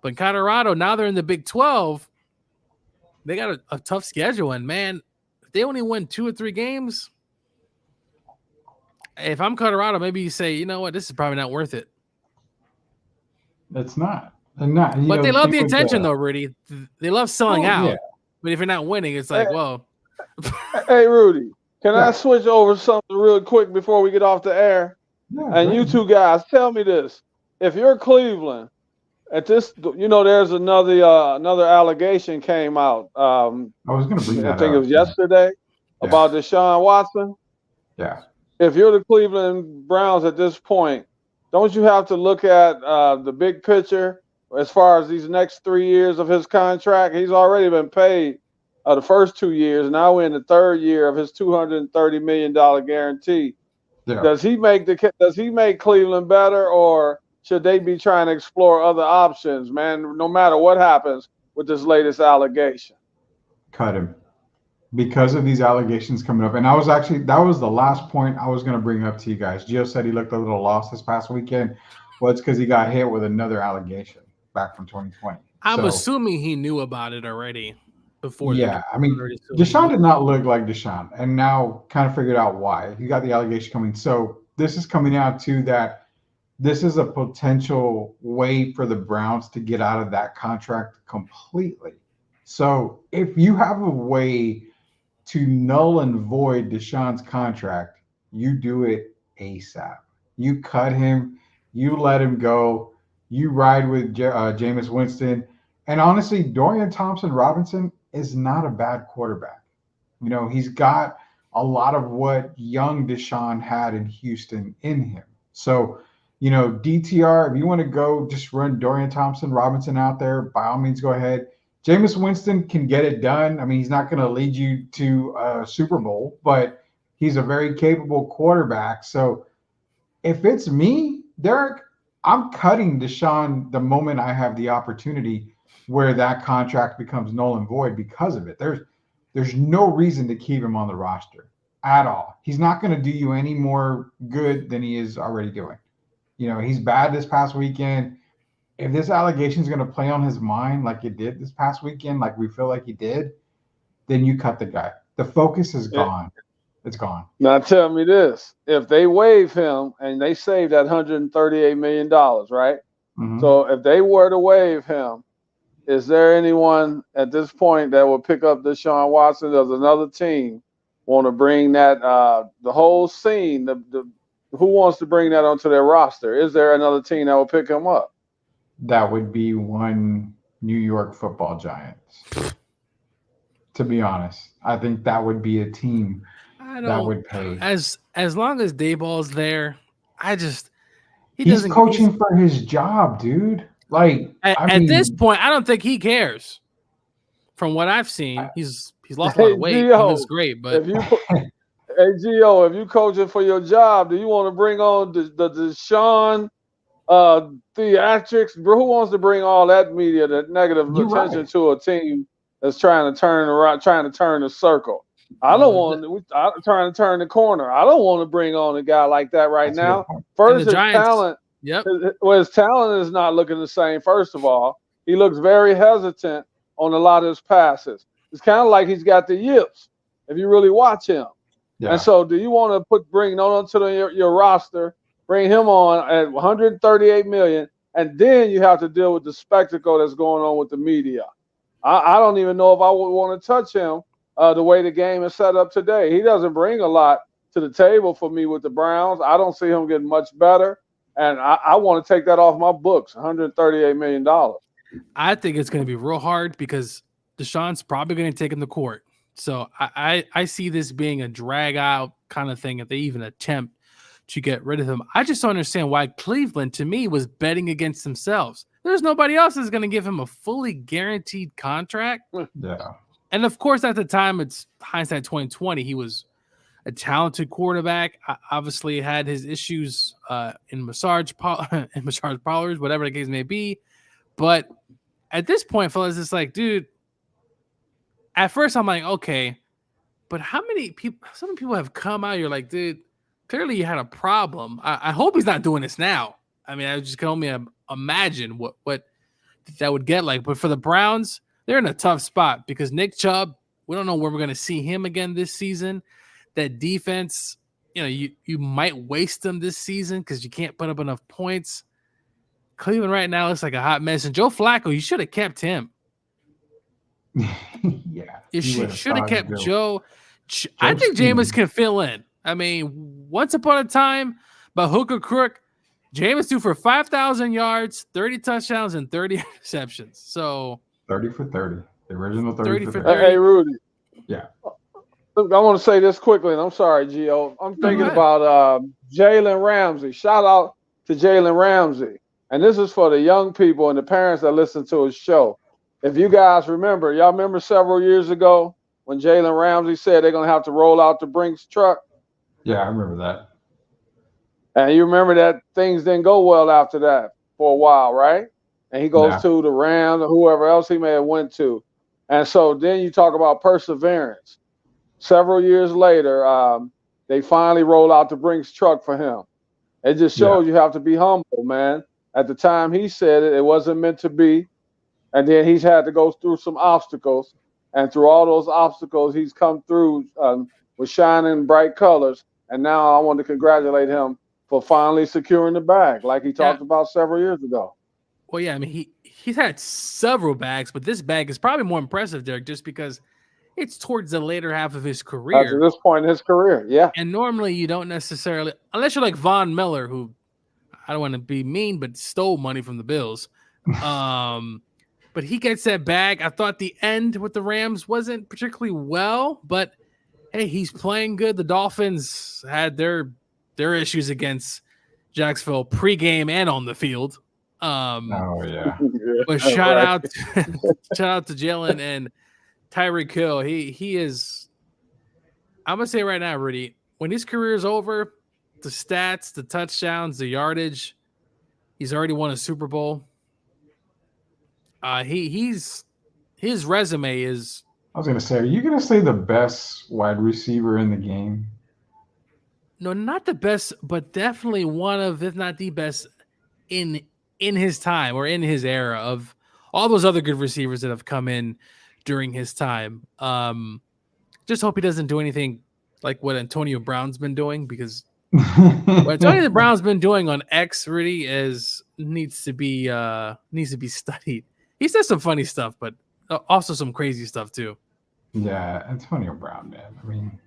I: But in Colorado, now they're in the Big 12. They got a tough schedule. And, man, if they only win 2 or 3 games, if I'm Colorado, maybe you say, you know what, this is probably not worth it.
H: It's not. They're not.
I: But they love the attention, though, Rudy. They love selling out. Yeah. But if you're not winning, it's like, well.
J: Hey, Rudy, can I switch over something real quick before we get off the air?
H: Yeah,
J: and you two guys, tell me this. If you're Cleveland, at this, there's another allegation came out.
H: I was going to bring that up.
J: I think it was yesterday about Deshaun Watson.
H: Yeah.
J: If you're the Cleveland Browns at this point, don't you have to look at the big picture as far as these next 3 years of his contract? He's already been paid the first 2 years. Now we're in the third year of his $230 million guarantee. Yeah. Does he make Cleveland better, or should they be trying to explore other options, man, no matter what happens with this latest allegation?
H: Cut him. Because of these allegations coming up. And that was the last point I was going to bring up to you guys. Gio said he looked a little lost this past weekend. Well, it's because he got hit with another allegation back from 2020.
I: I'm assuming he knew about it already before.
H: Yeah, I mean, Deshaun did not look like Deshaun, and now kind of figured out why. He got the allegation coming. So this is coming out too that this is a potential way for the Browns to get out of that contract completely. So if you have a way to null and void Deshaun's contract, you do it ASAP. You cut him, you let him go, you ride with Jameis Winston, And honestly, Dorian Thompson Robinson is not a bad quarterback. You know, he's got a lot of what young Deshaun had in Houston in him. So, you know, DTR, if you want to go just run Dorian Thompson Robinson out there, by all means, go ahead. Jameis Winston can get it done. I mean, he's not going to lead you to a Super Bowl, but he's a very capable quarterback. So if it's me, Derek, I'm cutting Deshaun the moment I have the opportunity where that contract becomes null and void because of it. There's no reason to keep him on the roster at all. He's not going to do you any more good than he is already doing. You know, he's bad this past weekend. If this allegation is going to play on his mind like it did this past weekend, like we feel like he did, then you cut the guy. The focus is gone. It's gone.
J: Now tell me this: if they waive him and they save that $138 million, right?
H: Mhm.
J: So if they were to waive him, is there anyone at this point that will pick up Deshaun Watson? Does another team want to bring that the whole scene? Who wants to bring that onto their roster? Is there another team that will pick him up?
H: That would be one New York Football Giants. To be honest, I think that would be a team that would pay.
I: As long as Dayball's there,
H: He's coaching for his job, dude. Like
I: at this point, I don't think he cares. From what I've seen, he's lost a lot of weight. He looks great, but
J: Hey Gio, if you coaching for your job, do you want to bring on the Deshaun theatrics? Bro, who wants to bring all that media, that negative attention to a team that's trying to turn the circle? I don't want. I'm trying to turn the corner. I don't want to bring on a guy like that right now. First, his talent.
I: Yep.
J: His talent is not looking the same. First of all, he looks very hesitant on a lot of his passes. It's kind of like he's got the yips if you really watch him.
H: Yeah.
J: And so, do you want to bring on to your roster, bring him on at $138 million, and then you have to deal with the spectacle that's going on with the media? I don't even know if I would want to touch him the way the game is set up today. He doesn't bring a lot to the table for me with the Browns. I don't see him getting much better, and I want to take that off my books. $138 million.
I: I think it's going to be real hard because Deshaun's probably going to take him to court. So I see this being a drag out kind of thing if they even attempt to get rid of him. I just don't understand why Cleveland, to me, was betting against themselves. There's nobody else that's going to give him a fully guaranteed contract.
H: Yeah.
I: And of course, at the time, it's hindsight 2020. He was a talented quarterback. Obviously, had his issues in massage parlors, whatever the case may be. But at this point, fellas, it's like, dude. At first, I'm like, okay, but how many people? Some people have come out. You're like, dude, clearly you had a problem. I hope he's not doing this now. I mean, I just can only imagine what that would get like. But for the Browns, they're in a tough spot because Nick Chubb, we don't know where we're going to see him again this season. That defense, you might waste them this season because you can't put up enough points. Cleveland right now looks like a hot mess. And Joe Flacco, you should have kept him.
H: Yeah,
I: you should have kept Joe. I think Jameis can fill in. I mean, once upon a time, by hook or crook, Jameis threw for 5,000 yards, 30 touchdowns, and 30 interceptions. So
H: 30 for 30, the original 30 for 30.
J: Hey, Rudy.
H: Yeah.
J: Look, I want to say this quickly, and I'm sorry, Gio. I'm thinking about Jalen Ramsey. Shout out to Jalen Ramsey. And this is for the young people and the parents that listen to his show. If you guys remember, y'all remember several years ago when Jalen Ramsey said they're going to have to roll out the Brinks truck?
H: Yeah, I remember that.
J: And you remember that things didn't go well after that for a while, right? And he goes to the Rams or whoever else he may have went to. And so then you talk about perseverance. Several years later, they finally roll out the Brinks truck for him. It just shows you have to be humble, man. At the time he said it wasn't meant to be. And then he's had to go through some obstacles. And through all those obstacles, he's come through with shining bright colors. And now I want to congratulate him for finally securing the bag, like he talked about several years ago.
I: Well, yeah, I mean, he's had several bags, but this bag is probably more impressive, Derek, just because it's towards the later half of his career.
J: At this point in his career, yeah.
I: And normally you don't necessarily, unless you're like Von Miller, who I don't want to be mean, but stole money from the Bills. but he gets that bag. I thought the end with the Rams wasn't particularly well, but hey, he's playing good. The Dolphins had their issues against Jacksonville pregame and on the field.
H: Oh yeah.
I: But shout out to Jalen and Tyreek Hill. He is. I'm gonna say right now, Rudy, when his career is over, the stats, the touchdowns, the yardage, he's already won a Super Bowl. His resume is.
H: I was gonna say, are you gonna say the best wide receiver in the game?
I: No, not the best, but definitely one of, if not the best, in his time or in his era of all those other good receivers that have come in during his time. Just hope he doesn't do anything like what Antonio Brown's been doing, because what Antonio Brown's been doing on X really needs to be studied. He says some funny stuff, but also some crazy stuff too.
H: Yeah, Antonio Brown, man. I mean,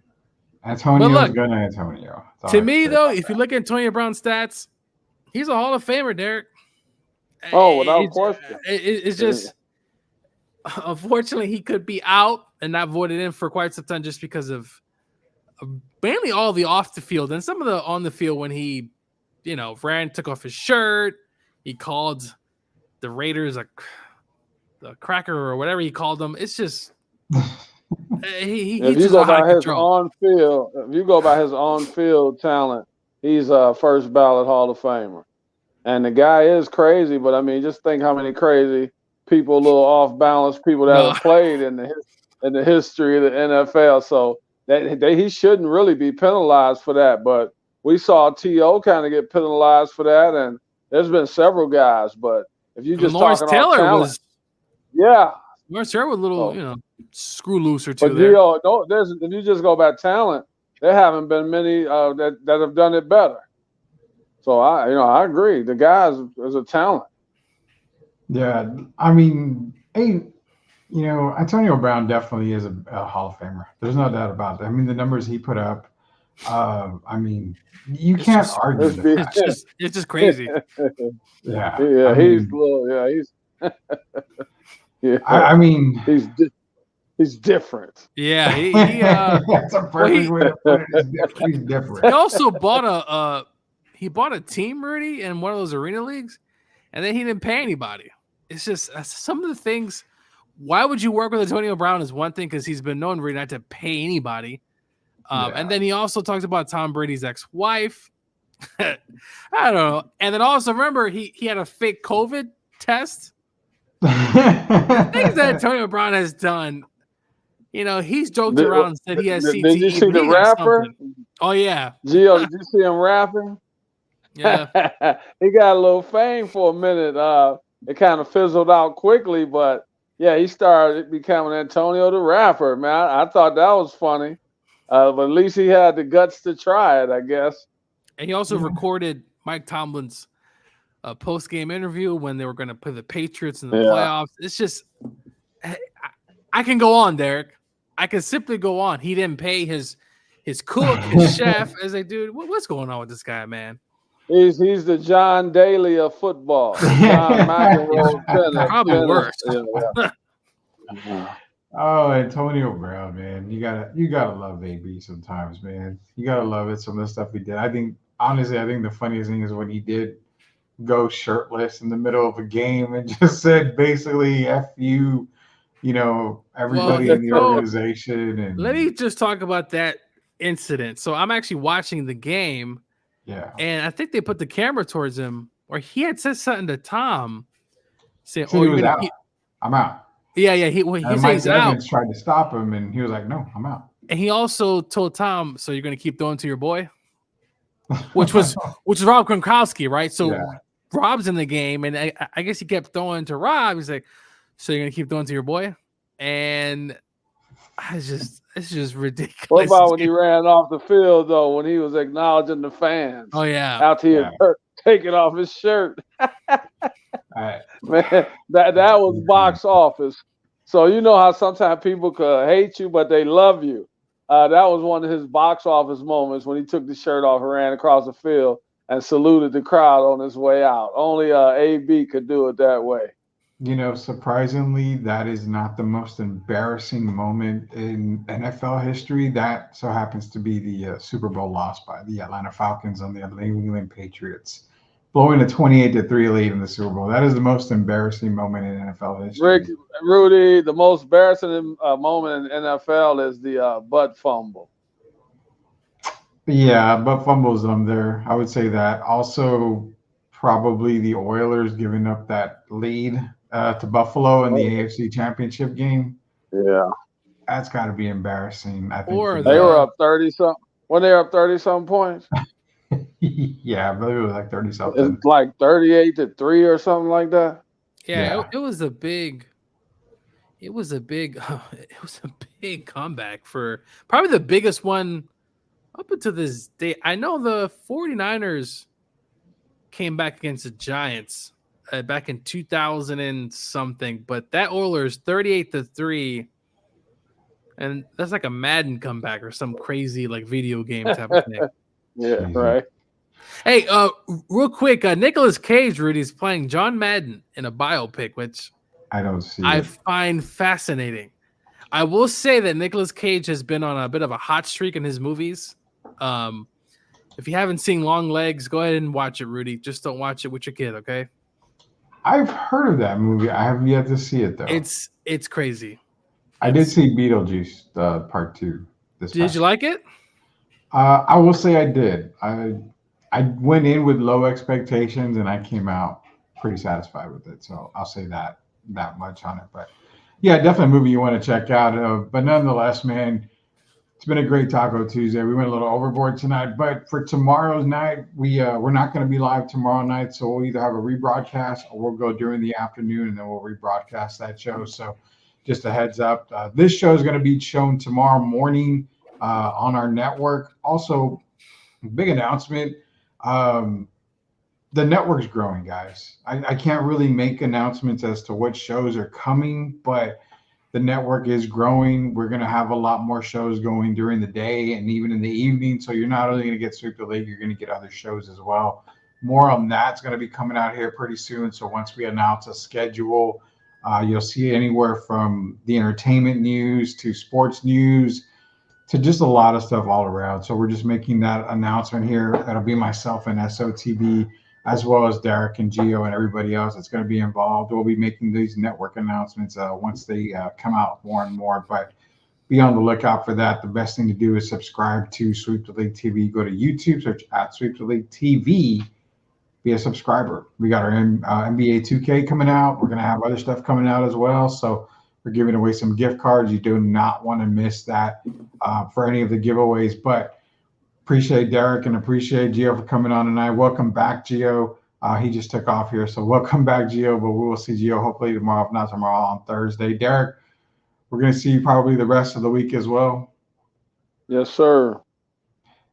H: Antonio's gonna Antonio.
I: To me, though, if you look at Antonio Brown's stats, he's a Hall of Famer, Derek.
J: Oh, without question.
I: It's just, unfortunately, he could be out and not voted in for quite some time just because of mainly all the off the field and some of the on the field when he, took off his shirt. He called the Raiders a cracker or whatever he called them. It's just
J: if you go by his on-field talent, he's a first ballot Hall of Famer. And the guy is crazy, but I mean, just think how many crazy people, a little off balance people that have played in the history of the NFL. So he shouldn't really be penalized for that. But we saw T.O. kind of get penalized for that, and there's been several guys. But if you just
I: Lawrence
J: talking
I: Taylor
J: talent,
I: was, Lawrence Taylor was a little, screw loose or two.
J: But
I: there.
J: If you just go by talent, there haven't been many that have done it better. So I agree. The guy is a talent.
H: Yeah, I mean, Antonio Brown definitely is a Hall of Famer. There's no doubt about that. I mean, the numbers he put up. I mean, you can't argue that.
I: It's just crazy.
J: Yeah. He's
H: I mean,
J: he's different.
I: Yeah,
H: that's a perfect way to put it. He's different.
I: He also bought a team, Rudy, in one of those arena leagues, and then he didn't pay anybody. It's just some of the things. Why would you work with Antonio Brown is one thing, because he's been known really not to pay anybody. And then he also talks about Tom Brady's ex-wife. I don't know. And then also remember he had a fake COVID test. The things that Antonio Brown has done, he's joked around and said he has CTE.
J: Did you see the rapper?
I: Oh yeah,
J: Gio, did you see him rapping?
I: Yeah,
J: he got a little fame for a minute. It kind of fizzled out quickly, but yeah, he started becoming Antonio the rapper. Man, I thought that was funny, but at least he had the guts to try it, I guess.
I: And he also recorded Mike Tomlin's post-game interview when they were going to play the Patriots in the playoffs. It's just, I can go on, Derek. I can simply go on. He didn't pay his cook, his chef. I was like, dude, what's going on with this guy, man?
J: He's the John Daly of football. John McEnroe,
I: probably worse.
H: Oh, Antonio Brown, man, you gotta love AB sometimes, man. You gotta love it. Some of the stuff he did. I think the funniest thing is when he did go shirtless in the middle of a game and just said basically "F you," everybody in the organization. And
I: let me just talk about that incident. So I'm actually watching the game.
H: Yeah.
I: And I think they put the camera towards him, or he had said something to Tom, saying,
H: so he was out. I'm out.
I: Yeah. He said he's out.
H: Tried to stop him, and he was like, "No, I'm out."
I: And he also told Tom, "So you're going to keep throwing to your boy," which was Rob Gronkowski, right? So Rob's in the game, and I guess he kept throwing to Rob. He's like, "So you're going to keep throwing to your boy?" And it's just ridiculous.
J: What about when he ran off the field, though, when he was acknowledging the fans?
I: Oh, yeah.
J: After he had taken off his shirt.
H: Right.
J: Man, that was box office. So you know how sometimes people could hate you, but they love you. That was one of his box office moments when he took the shirt off and ran across the field and saluted the crowd on his way out. Only AB could do it that way.
H: Surprisingly, that is not the most embarrassing moment in NFL history. That so happens to be the Super Bowl loss by the Atlanta Falcons on the New England Patriots, blowing a 28-3 lead in the Super Bowl. That is the most embarrassing moment in NFL history.
J: Rudy, the most embarrassing moment in NFL is the butt fumble.
H: Yeah, but fumbles there. I would say that. Also, probably the Oilers giving up that lead to Buffalo in the AFC Championship game.
J: Yeah.
H: That's got to be embarrassing. I think
I: Or
J: they were up 30-something. When they were up 30-something points?
H: Yeah, I believe it was like 30-something.
J: It's like 38-3 or something like that.
I: Yeah. It was a big comeback for probably the biggest one up until this day. I know the 49ers came back against the Giants back in 2000 and something, but that Oilers 38-3, and that's like a Madden comeback or some crazy like video game type of thing.
J: Yeah, right.
I: Hey, real quick, Nicolas Cage, Rudy's playing John Madden in a biopic, which I find fascinating. I will say that Nicolas Cage has been on a bit of a hot streak in his movies. If you haven't seen Long Legs, go ahead and watch it, Rudy. Just don't watch it with your kid, okay?
H: I've heard of that movie. I have yet to see it though.
I: It's crazy.
H: I did see Beetlejuice Part 2.
I: Did you like it?
H: I will say I did. I went in with low expectations and I came out pretty satisfied with it. So I'll say that much on it. But yeah, definitely a movie you want to check out. But nonetheless, man, it's been a great Taco Tuesday. We went a little overboard tonight, but for tomorrow's night, we're not going to be live tomorrow night. So we'll either have a rebroadcast or we'll go during the afternoon and then we'll rebroadcast that show. So just a heads up, this show is going to be shown tomorrow morning on our network. Also, big announcement. The network's growing, guys. I can't really make announcements as to what shows are coming, but the network is growing. We're going to have a lot more shows going during the day and even in the evening. So you're not only going to get Sweep the League, you're going to get other shows as well. More on that's going to be coming out here pretty soon. So once we announce a schedule, you'll see anywhere from the entertainment news to sports news to just a lot of stuff all around. So we're just making that announcement here. That'll be myself and SOTB, as well as Derek and Gio and everybody else that's going to be involved. We'll be making these network announcements once they come out more and more. But be on the lookout for that. The best thing to do is subscribe to Sweep the League TV. Go to YouTube, search at Sweep the League TV. Be a subscriber. We got our NBA 2K coming out. We're going to have other stuff coming out as well. So we're giving away some gift cards. You do not want to miss that for any of the giveaways. But appreciate Derek and appreciate Gio for coming on tonight. Welcome back, Gio. He just took off here. So welcome back, Gio. But we will see Gio hopefully tomorrow, if not tomorrow, on Thursday. Derek, we're going to see you probably the rest of the week as well.
J: Yes, sir.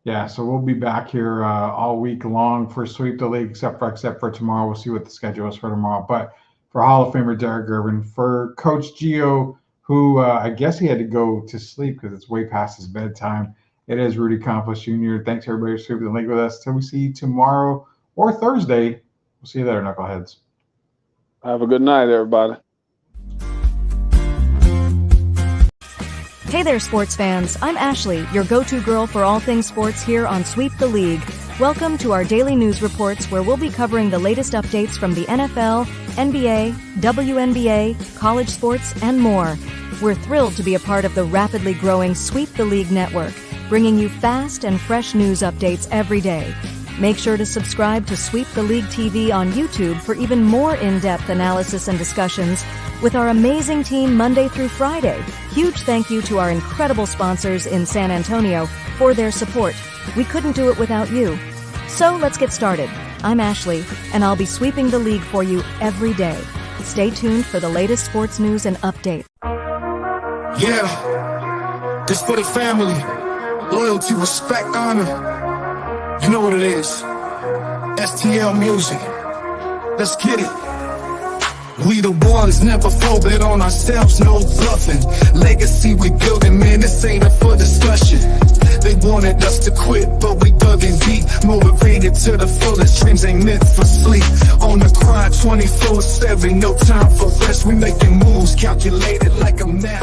H: Yeah, so we'll be back here all week long for Sweep the League, except for tomorrow. We'll see what the schedule is for tomorrow. But for Hall of Famer Derek Gervin, for Coach Gio, who I guess he had to go to sleep because it's way past his bedtime. It is Rudy Campos Jr. Thanks everybody for Sweeping the League with us. Till we see you tomorrow or Thursday. We'll see you later, knuckleheads.
J: Have a good night, everybody.
L: Hey there, sports fans. I'm Ashley, your go-to girl for all things sports here on Sweep the League. Welcome to our daily news reports where we'll be covering the latest updates from the NFL, NBA, WNBA, college sports, and more. We're thrilled to be a part of the rapidly growing Sweep the League network, bringing you fast and fresh news updates every day. Make sure to subscribe to Sweep the League TV on YouTube for even more in-depth analysis and discussions with our amazing team Monday through Friday. Huge thank you to our incredible sponsors in San Antonio for their support. We couldn't do it without you. So let's get started. I'm Ashley, and I'll be sweeping the league for you every day. Stay tuned for the latest sports news and updates.
D: Yeah, this for the family. Loyalty, respect, honor. You know what it is. STL music. Let's get it. We the ones, never folded on ourselves, no bluffing. Legacy we building, man, this ain't up for discussion. They wanted us to quit, but we dug in deep, moving motivated to the fullest. Dreams ain't meant for sleep. On the grind 24/7, no time for rest. We making moves calculated like a math.